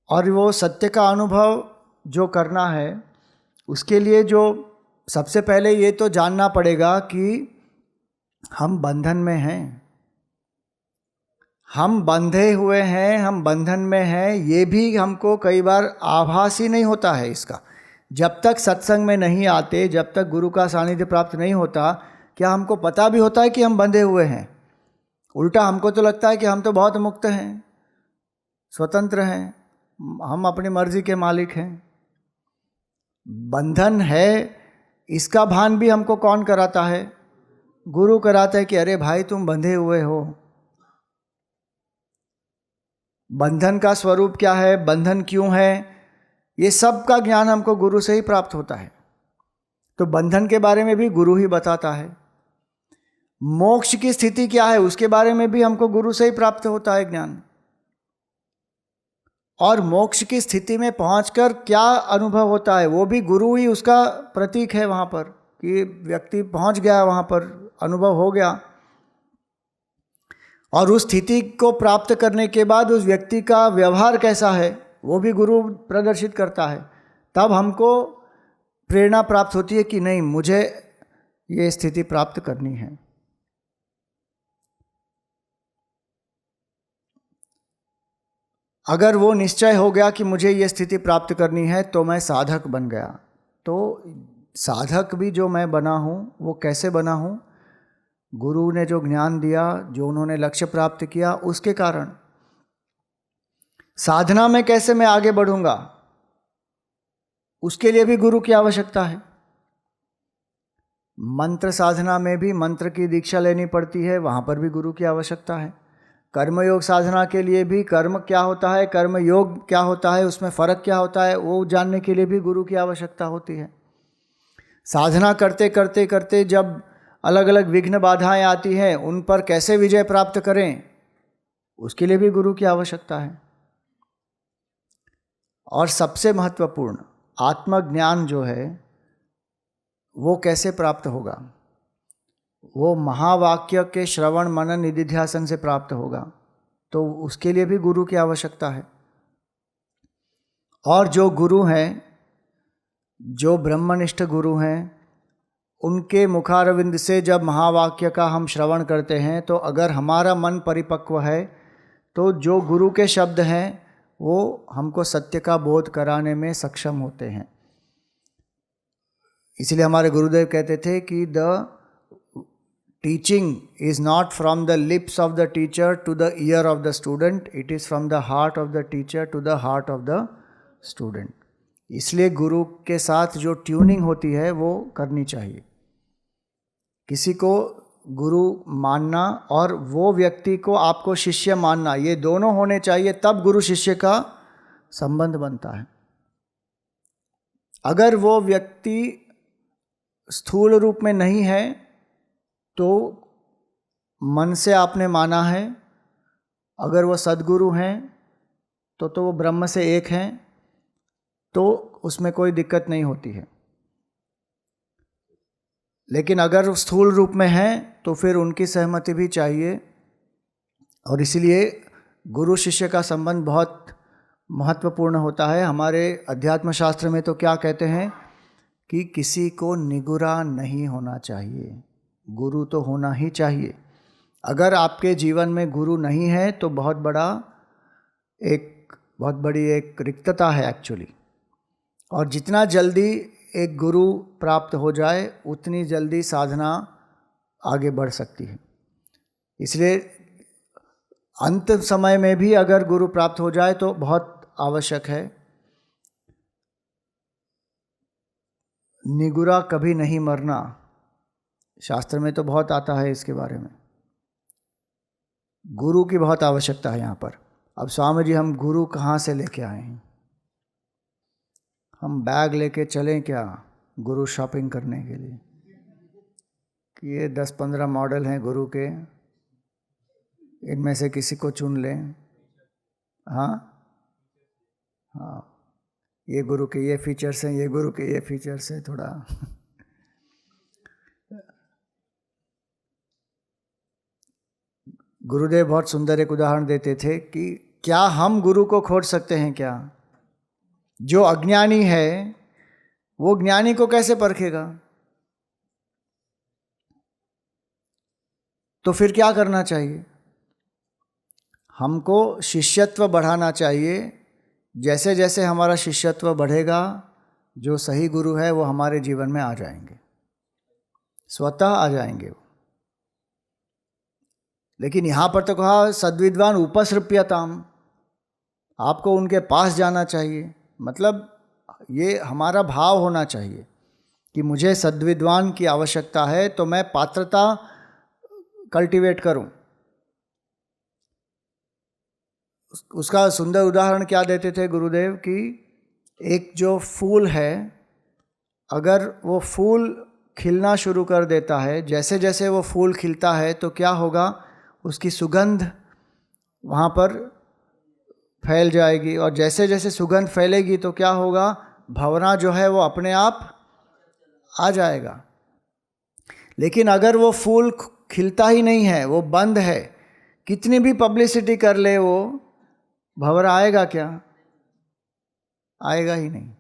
और वो सत्य का अनुभव जो करना है, उसके लिए जो सबसे पहले ये तो जानना पड़ेगा कि हम बंधन में हैं, हम बंधे हुए हैं, हम बंधन में हैं। ये भी हमको कई बार आभास ही नहीं होता है इसका। जब तक सत्संग में नहीं आते, जब तक गुरु का सानिध्य प्राप्त नहीं होता, क्या हमको पता भी होता है कि हम बंधे हुए हैं? उल्टा हमको तो लगता है कि हम तो बहुत मुक्त हैं, स्वतंत्र हैं, हम अपनी मर्जी के मालिक हैं। बंधन है, इसका भान भी हमको कौन कराता है? गुरु कराता है कि अरे भाई तुम बंधे हुए हो। बंधन का स्वरूप क्या है, बंधन क्यों है, ये सब का ज्ञान हमको गुरु से ही प्राप्त होता है। तो बंधन के बारे में भी गुरु ही बताता है। मोक्ष की स्थिति क्या है, उसके बारे में भी हमको गुरु से ही प्राप्त होता है ज्ञान। और मोक्ष की स्थिति में पहुंचकर क्या अनुभव होता है, वो भी गुरु ही उसका प्रतीक है वहाँ पर, कि व्यक्ति पहुंच गया वहाँ पर, अनुभव हो गया। और उस स्थिति को प्राप्त करने के बाद उस व्यक्ति का व्यवहार कैसा है वो भी गुरु प्रदर्शित करता है। तब हमको प्रेरणा प्राप्त होती है कि नहीं, मुझे ये स्थिति प्राप्त करनी है। अगर वो निश्चय हो गया कि मुझे ये स्थिति प्राप्त करनी है तो मैं साधक बन गया। तो साधक भी जो मैं बना हूँ वो कैसे बना हूँ? गुरु ने जो ज्ञान दिया, जो उन्होंने लक्ष्य प्राप्त किया, उसके कारण। साधना में कैसे मैं आगे बढ़ूंगा, उसके लिए भी गुरु की आवश्यकता है। मंत्र साधना में भी मंत्र की दीक्षा लेनी पड़ती है, वहाँ पर भी गुरु की आवश्यकता है। कर्मयोग साधना के लिए भी कर्म क्या होता है, कर्म योग क्या होता है, उसमें फ़र्क क्या होता है, वो जानने के लिए भी गुरु की आवश्यकता होती है। साधना करते करते करते जब अलग अलग विघ्न बाधाएं आती हैं, उन पर कैसे विजय प्राप्त करें, उसके लिए भी गुरु की आवश्यकता है। और सबसे महत्वपूर्ण आत्मज्ञान जो है वो कैसे प्राप्त होगा? वो महावाक्य के श्रवण मनन निधिध्यासन से प्राप्त होगा। तो उसके लिए भी गुरु की आवश्यकता है। और जो गुरु हैं, जो ब्रह्मनिष्ठ गुरु हैं, उनके मुखारविंद से जब महावाक्य का हम श्रवण करते हैं तो अगर हमारा मन परिपक्व है तो जो गुरु के शब्द हैं वो हमको सत्य का बोध कराने में सक्षम होते हैं। इसलिए हमारे गुरुदेव कहते थे कि the teaching is not from the lips of the teacher to the ear of the student, it is from the heart of the teacher to the heart of the student. इसलिए गुरु के साथ जो ट्यूनिंग होती है वो करनी चाहिए। किसी को गुरु मानना और वो व्यक्ति को आपको शिष्य मानना, ये दोनों होने चाहिए, तब गुरु शिष्य का संबंध बनता है। अगर वो व्यक्ति स्थूल रूप में नहीं है तो मन से आपने माना है, अगर वो सद्गुरु हैं तो वो ब्रह्म से एक हैं, तो उसमें कोई दिक्कत नहीं होती है। लेकिन अगर स्थूल रूप में हैं तो फिर उनकी सहमति भी चाहिए। और इसलिए गुरु शिष्य का संबंध बहुत महत्वपूर्ण होता है। हमारे अध्यात्म शास्त्र में तो क्या कहते हैं कि किसी को निगुरा नहीं होना चाहिए, गुरु तो होना ही चाहिए। अगर आपके जीवन में गुरु नहीं है तो बहुत बड़ी एक रिक्तता है एक्चुअली। और जितना जल्दी एक गुरु प्राप्त हो जाए उतनी जल्दी साधना आगे बढ़ सकती है। इसलिए अंत समय में भी अगर गुरु प्राप्त हो जाए तो बहुत आवश्यक है। निगुरा कभी नहीं मरना, शास्त्र में तो बहुत आता है इसके बारे में। गुरु की बहुत आवश्यकता है यहाँ पर। अब स्वामी जी, हम गुरु कहाँ से लेके आए हैं? हम बैग लेके चलें क्या गुरु शॉपिंग करने के लिए कि ये 10-15 मॉडल हैं गुरु के, इनमें से किसी को चुन लें? हाँ, ये गुरु के ये फीचर्स हैं, ये गुरु के ये फीचर्स हैं, थोड़ा गुरुदेव बहुत सुंदर एक उदाहरण देते थे कि क्या हम गुरु को खोज सकते हैं क्या? जो अज्ञानी है वो ज्ञानी को कैसे परखेगा? तो फिर क्या करना चाहिए? हमको शिष्यत्व बढ़ाना चाहिए। जैसे जैसे हमारा शिष्यत्व बढ़ेगा, जो सही गुरु है वो हमारे जीवन में आ जाएंगे, स्वतः आ जाएंगे। लेकिन यहाँ पर तो कहा सद्विद्वान उपसृप्यताम, आपको उनके पास जाना चाहिए। मतलब ये हमारा भाव होना चाहिए कि मुझे सद्विद्वान की आवश्यकता है, तो मैं पात्रता कल्टीवेट करूं। उसका सुंदर उदाहरण क्या देते थे गुरुदेव कि एक जो फूल है, अगर वो फूल खिलना शुरू कर देता है, जैसे जैसे वो फूल खिलता है तो क्या होगा, उसकी सुगंध वहाँ पर फैल जाएगी। और जैसे जैसे सुगंध फैलेगी तो क्या होगा, भंवरा जो है वो अपने आप आ जाएगा। लेकिन अगर वो फूल खिलता ही नहीं है, वो बंद है, कितनी भी पब्लिसिटी कर ले वो भंवरा आएगा क्या? आएगा ही नहीं।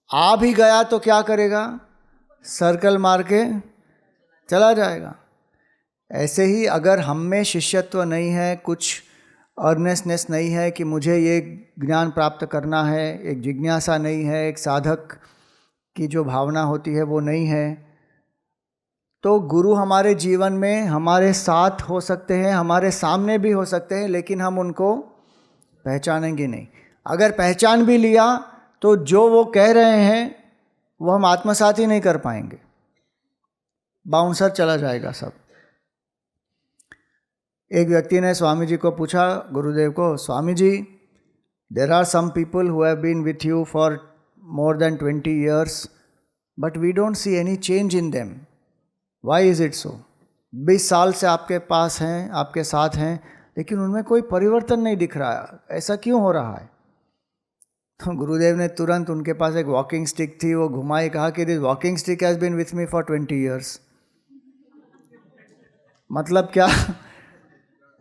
आ भी गया तो क्या करेगा? सर्कल मार के चला जाएगा। ऐसे ही अगर हम में शिष्यत्व नहीं है, कुछ अर्नेसनेस नहीं है कि मुझे ये ज्ञान प्राप्त करना है, एक जिज्ञासा नहीं है, एक साधक की जो भावना होती है वो नहीं है, तो गुरु हमारे जीवन में हमारे साथ हो सकते हैं, हमारे सामने भी हो सकते हैं, लेकिन हम उनको पहचानेंगे नहीं। अगर पहचान भी लिया तो जो वो कह रहे हैं वो हम आत्मसात ही नहीं कर पाएंगे, बाउंसर चला जाएगा सब। एक व्यक्ति ने स्वामी जी को पूछा, गुरुदेव को, Swami ji, there are some people who have been with you for more than 20 years but we don't see any change in them, why is it so? 20 साल से आपके पास हैं, आपके साथ हैं, लेकिन उनमें कोई परिवर्तन नहीं दिख रहा है, ऐसा क्यों हो रहा है? तो गुरुदेव ने तुरंत, उनके पास एक वॉकिंग स्टिक थी, वो घुमाई, कहा कि this walking stick has been with me for 20 years। मतलब क्या?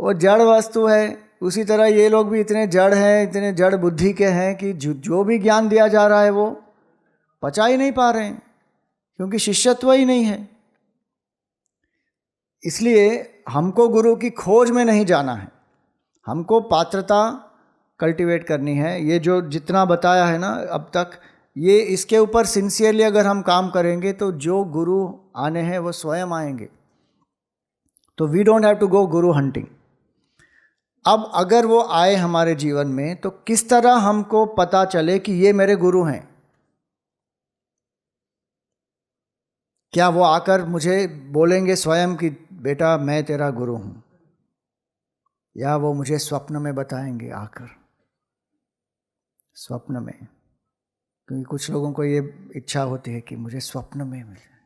वो जड़ वस्तु है। उसी तरह ये लोग भी इतने जड़ हैं, इतने जड़ बुद्धि के हैं कि जो भी ज्ञान दिया जा रहा है वो पचा ही नहीं पा रहे हैं, क्योंकि शिष्यत्व ही नहीं है। इसलिए हमको गुरु की खोज में नहीं जाना है, हमको पात्रता कल्टीवेट करनी है। ये जो जितना बताया है ना अब तक, ये इसके ऊपर सिंसियरली अगर हम काम करेंगे तो जो गुरु आने हैं वो स्वयं आएंगे। तो we don't have to go guru hunting. अब अगर वो आए हमारे जीवन में तो किस तरह हमको पता चले कि ये मेरे गुरु हैं? क्या वो आकर मुझे बोलेंगे स्वयं कि बेटा मैं तेरा गुरु हूं, या वो मुझे स्वप्न में बताएंगे आकर? स्वप्न में, क्योंकि कुछ लोगों को ये इच्छा होती है कि मुझे स्वप्न में मिल जाए,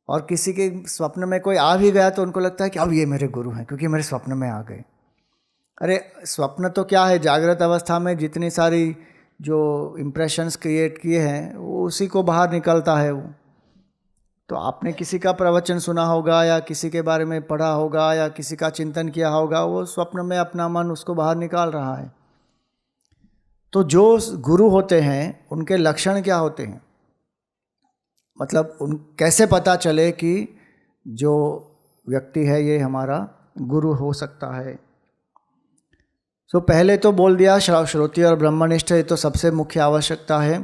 और किसी के स्वप्न में कोई आ भी गया तो उनको लगता है कि अब ये मेरे गुरु हैं क्योंकि मेरे स्वप्न में आ गए। अरे स्वप्न तो क्या है, जागृत अवस्था में जितनी सारी जो इम्प्रेशंस क्रिएट किए हैं वो उसी को बाहर निकलता है वो। तो आपने किसी का प्रवचन सुना होगा या किसी के बारे में पढ़ा होगा या किसी का चिंतन किया होगा, वो स्वप्न में अपना मन उसको बाहर निकाल रहा है। तो जो गुरु होते हैं उनके लक्षण क्या होते हैं? मतलब उन कैसे पता चले कि जो व्यक्ति है ये हमारा गुरु हो सकता है? तो पहले तो बोल दिया श्रोत्रिय और ब्रह्मनिष्ठ, ये तो सबसे मुख्य आवश्यकता है।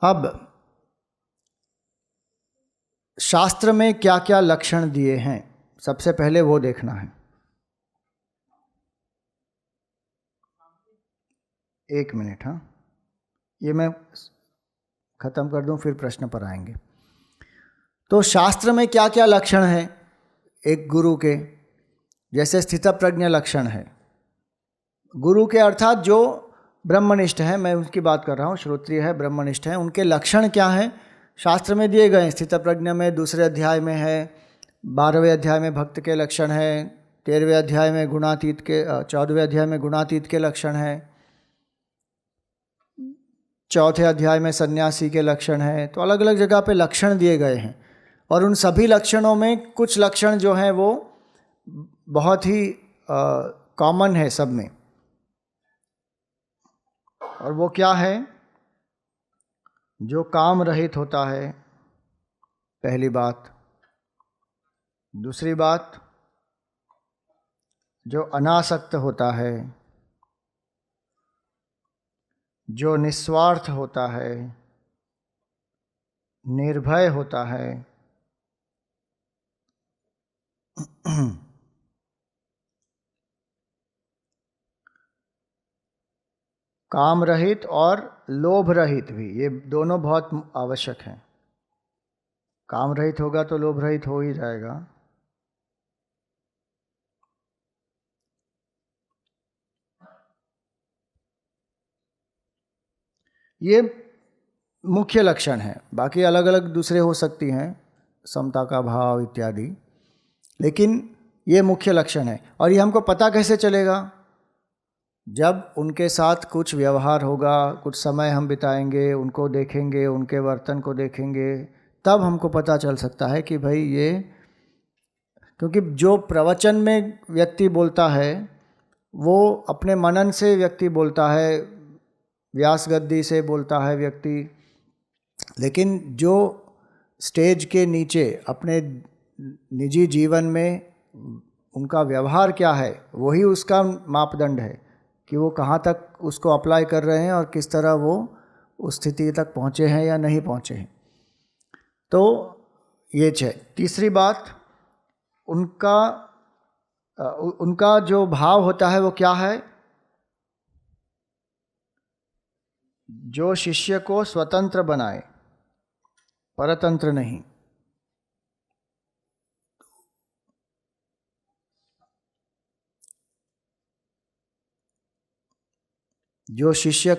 अब शास्त्र में क्या क्या लक्षण दिए हैं, सबसे पहले वो देखना है। एक मिनट, हाँ, ये मैं खत्म कर दूं फिर प्रश्न पर आएंगे। तो शास्त्र में क्या क्या लक्षण हैं एक गुरु के? जैसे स्थितप्रज्ञ लक्षण है गुरु के, अर्थात जो ब्रह्मनिष्ठ है, मैं उनकी बात कर रहा हूँ, श्रोत्रिय है, ब्रह्मनिष्ठ है, उनके लक्षण क्या हैं शास्त्र में दिए गए हैं। स्थितप्रज्ञ में 2 अध्याय में है, 12वें अध्याय में भक्त के लक्षण है, 13वें अध्याय में गुणातीत के, 14वें अध्याय में गुणातीत के लक्षण है, 4थे अध्याय में सन्यासी के लक्षण है। तो अलग अलग जगह पे लक्षण दिए गए हैं, और उन सभी लक्षणों में कुछ लक्षण जो हैं वो बहुत ही कॉमन है सब में। और वो क्या है? जो काम रहित होता है, पहली बात। दूसरी बात, जो अनासक्त होता है, जो निस्वार्थ होता है, निर्भय होता है, काम रहित और लोभ रहित भी, ये दोनों बहुत आवश्यक हैं। काम रहित होगा तो लोभ रहित हो ही जाएगा। ये मुख्य लक्षण है, बाकी अलग अलग दूसरे हो सकती हैं, समता का भाव इत्यादि, लेकिन ये मुख्य लक्षण है। और ये हमको पता कैसे चलेगा? जब उनके साथ कुछ व्यवहार होगा, कुछ समय हम बिताएंगे, उनको देखेंगे, उनके वर्तन को देखेंगे, तब हमको पता चल सकता है कि भाई ये क्योंकि जो प्रवचन में व्यक्ति बोलता है वो अपने मनन से व्यक्ति बोलता है, व्यास गद्दी से बोलता है व्यक्ति, लेकिन जो स्टेज के नीचे अपने निजी जीवन में उनका व्यवहार क्या है वही उसका मापदंड है कि वो कहाँ तक उसको अप्लाई कर रहे हैं और किस तरह वो उस स्थिति तक पहुँचे हैं या नहीं पहुँचे हैं। तो ये है। तीसरी बात, उनका जो भाव होता है वो क्या है, जो शिष्य को स्वतंत्र बनाए, परतंत्र नहीं। जो शिष्य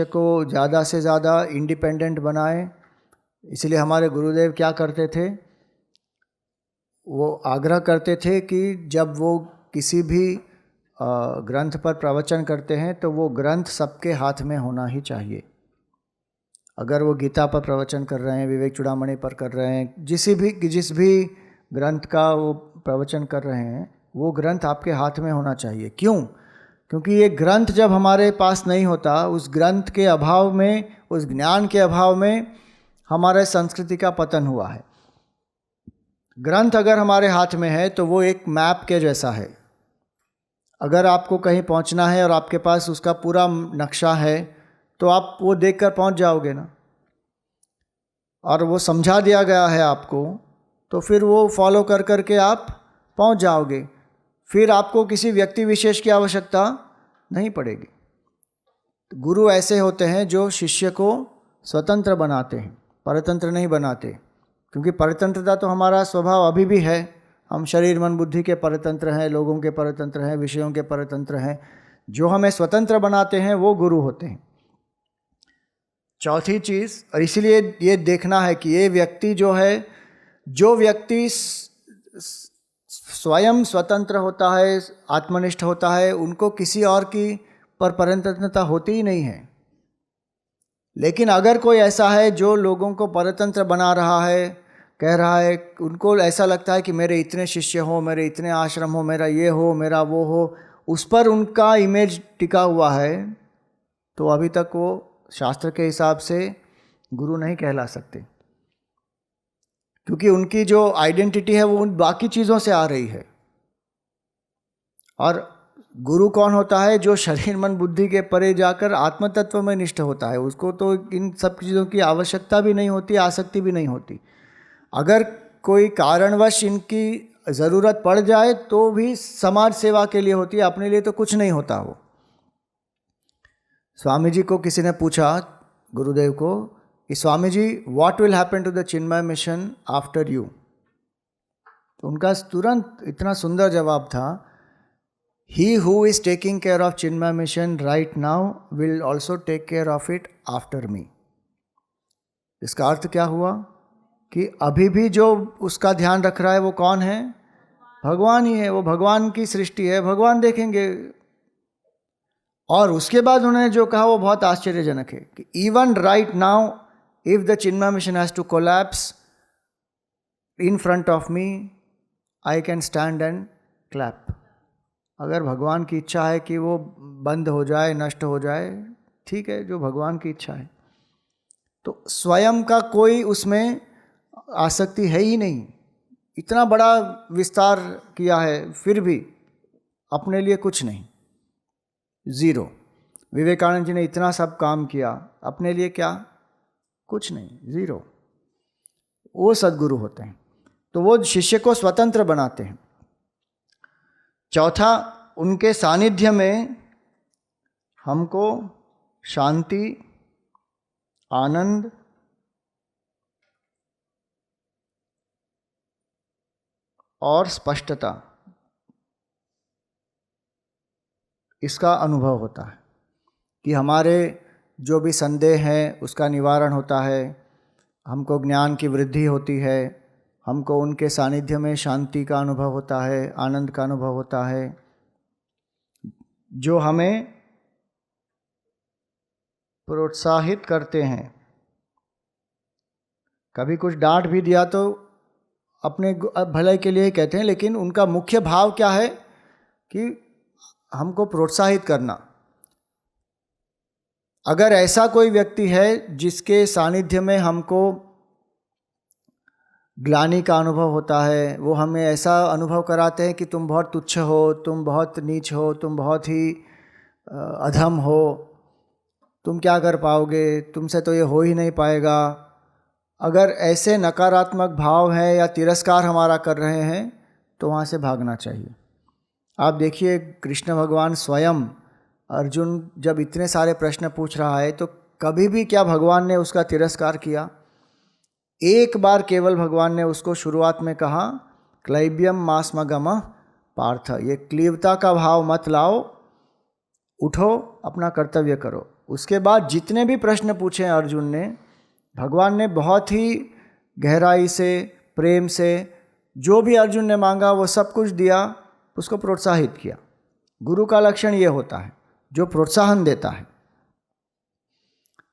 को ज़्यादा से ज़्यादा इंडिपेंडेंट बनाए। इसलिए हमारे गुरुदेव क्या करते थे, वो आग्रह करते थे कि जब वो किसी भी ग्रंथ पर प्रवचन करते हैं तो वो ग्रंथ सबके हाथ में होना ही चाहिए। अगर वो गीता पर प्रवचन कर रहे हैं, विवेक चूड़ामणि पर कर रहे हैं, जिस भी ग्रंथ का वो प्रवचन कर रहे हैं, वो ग्रंथ आपके हाथ में होना चाहिए। क्यों? क्योंकि ये ग्रंथ जब हमारे पास नहीं होता, उस ग्रंथ के अभाव में, उस ज्ञान के अभाव में हमारे संस्कृति का पतन हुआ है। ग्रंथ अगर हमारे हाथ में है तो वो एक मैप के जैसा है। अगर आपको कहीं पहुंचना है और आपके पास उसका पूरा नक्शा है तो आप वो देखकर पहुंच जाओगे ना, और वो समझा दिया गया है आपको, तो फिर वो फॉलो कर कर के आप पहुंच जाओगे। फिर आपको किसी व्यक्ति विशेष की आवश्यकता नहीं पड़ेगी। तो गुरु ऐसे होते हैं जो शिष्य को स्वतंत्र बनाते हैं, परतंत्र नहीं बनाते। क्योंकि परतंत्रता तो हमारा स्वभाव अभी भी है। हम शरीर मन बुद्धि के परतंत्र हैं, लोगों के परतंत्र हैं, विषयों के परतंत्र हैं। जो हमें स्वतंत्र बनाते हैं वो गुरु होते हैं। चौथी चीज़, और इसीलिए ये देखना है कि ये व्यक्ति जो है, जो व्यक्ति स्वयं स्वतंत्र होता है, आत्मनिष्ठ होता है, उनको किसी और की पर परतंत्रता होती ही नहीं है। लेकिन अगर कोई ऐसा है जो लोगों को परतंत्र बना रहा है, कह रहा है, उनको ऐसा लगता है कि मेरे इतने शिष्य हो, मेरे इतने आश्रम हो, मेरा ये हो, मेरा वो हो, उस पर उनका इमेज टिका हुआ है, तो अभी तक वो शास्त्र के हिसाब से गुरु नहीं कहला सकते। क्योंकि उनकी जो आइडेंटिटी है वो उन बाकी चीज़ों से आ रही है। और गुरु कौन होता है? जो शरीर मन बुद्धि के परे जाकर आत्म तत्व में निष्ठ होता है। उसको तो इन सब चीज़ों की आवश्यकता भी नहीं होती, आसक्ति भी नहीं होती। अगर कोई कारणवश इनकी ज़रूरत पड़ जाए तो भी समाज सेवा के लिए होती है, अपने लिए तो कुछ नहीं होता। वो स्वामी जी को किसी ने पूछा, गुरुदेव को, कि Swami ji, what will happen to the Chinmaya Mission after you? तो उनका तुरंत इतना सुंदर जवाब था, he who is taking care of Chinmaya Mission right now will also take care of it after me. इसका अर्थ क्या हुआ कि अभी भी जो उसका ध्यान रख रहा है वो कौन है? भगवान ही है। वो भगवान की सृष्टि है, भगवान देखेंगे। और उसके बाद उन्होंने जो कहा वो बहुत आश्चर्यजनक है कि even right now if the Chinmaya Mission has to collapse in front of me, I can stand and clap. अगर भगवान की इच्छा है कि वो बंद हो जाए, नष्ट हो जाए, ठीक है, जो भगवान की इच्छा है। तो स्वयं का कोई उसमें आसक्ति है ही नहीं। इतना बड़ा विस्तार किया है, फिर भी अपने लिए कुछ नहीं, ज़ीरो। विवेकानंद जी ने इतना सब काम किया, अपने लिए क्या? कुछ नहीं, ज़ीरो। वो सद्गुरु होते हैं। तो वो शिष्य को स्वतंत्र बनाते हैं। चौथा, उनके सानिध्य में हमको शांति, आनंद और स्पष्टता, इसका अनुभव होता है कि हमारे जो भी संदेह हैं उसका निवारण होता है, हमको ज्ञान की वृद्धि होती है, हमको उनके सानिध्य में शांति का अनुभव होता है, आनंद का अनुभव होता है, जो हमें प्रोत्साहित करते हैं। कभी कुछ डांट भी दिया तो अपने भलाई के लिए ही कहते हैं, लेकिन उनका मुख्य भाव क्या है कि हमको प्रोत्साहित करना। अगर ऐसा कोई व्यक्ति है जिसके सानिध्य में हमको ग्लानि का अनुभव होता है, वो हमें ऐसा अनुभव कराते हैं कि तुम बहुत तुच्छ हो, तुम बहुत नीच हो, तुम बहुत ही अधम हो, तुम क्या कर पाओगे, तुमसे तो ये हो ही नहीं पाएगा। अगर ऐसे नकारात्मक भाव है या तिरस्कार हमारा कर रहे हैं तो वहाँ से भागना चाहिए। आप देखिए कृष्ण भगवान स्वयं, अर्जुन जब इतने सारे प्रश्न पूछ रहा है तो कभी भी क्या भगवान ने उसका तिरस्कार किया? एक बार केवल भगवान ने उसको शुरुआत में कहा, क्लैब्यम मास्मगम पार्थ, ये क्लीवता का भाव मत लाओ, उठो अपना कर्तव्य करो। उसके बाद जितने भी प्रश्न पूछे अर्जुन ने, भगवान ने बहुत ही गहराई से, प्रेम से, जो भी अर्जुन ने मांगा वो सब कुछ दिया, उसको प्रोत्साहित किया। गुरु का लक्षण ये होता है जो प्रोत्साहन देता है।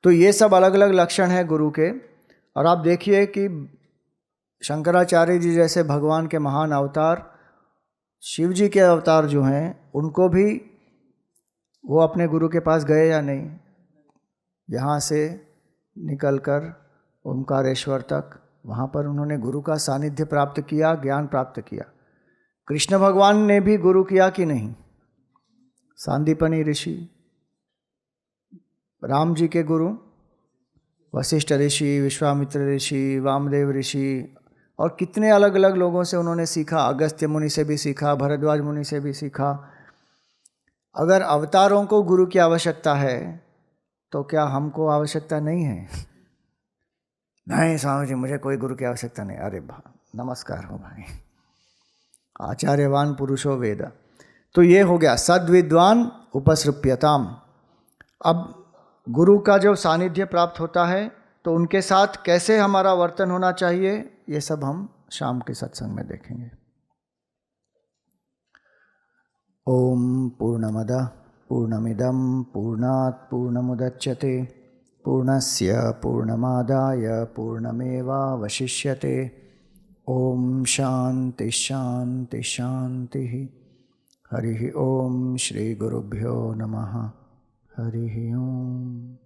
तो ये सब अलग अलग लक्षण हैं गुरु के। और आप देखिए कि शंकराचार्य जी जैसे भगवान के महान अवतार, शिव जी के अवतार जो हैं, उनको भी वो अपने गुरु के पास गए या नहीं? यहाँ से निकलकर ओमकारेश्वर तक, वहाँ पर उन्होंने गुरु का सानिध्य प्राप्त किया, ज्ञान प्राप्त किया। कृष्ण भगवान ने भी गुरु किया कि नहीं? सांदीपनी ऋषि, राम जी के गुरु वशिष्ठ ऋषि, विश्वामित्र ऋषि, वामदेव ऋषि, और कितने अलग अलग लोगों से उन्होंने सीखा। अगस्त्य मुनि से भी सीखा, भरद्वाज मुनि से भी सीखा। अगर अवतारों को गुरु की आवश्यकता है तो क्या हमको आवश्यकता नहीं है? नहीं स्वामी जी, मुझे कोई गुरु की आवश्यकता नहीं। अरे नमस्कार हो भाई, आचार्यवान पुरुषो वेद। तो ये हो गया सद्विद्वान उपसृप्यताम। अब गुरु का जो सानिध्य प्राप्त होता है तो उनके साथ कैसे हमारा वर्तन होना चाहिए, ये सब हम शाम के सत्संग में देखेंगे। ओम पूर्णमदः पूर्णमिदं पूर्णात् पूर्णमुदच्यते पूर्णस्य पूर्णमादाय पूर्णमेवावशिष्यते। ओम शांति शांति शांति। हरि ओम। श्री गुरुभ्यो नमः। हरि ओम।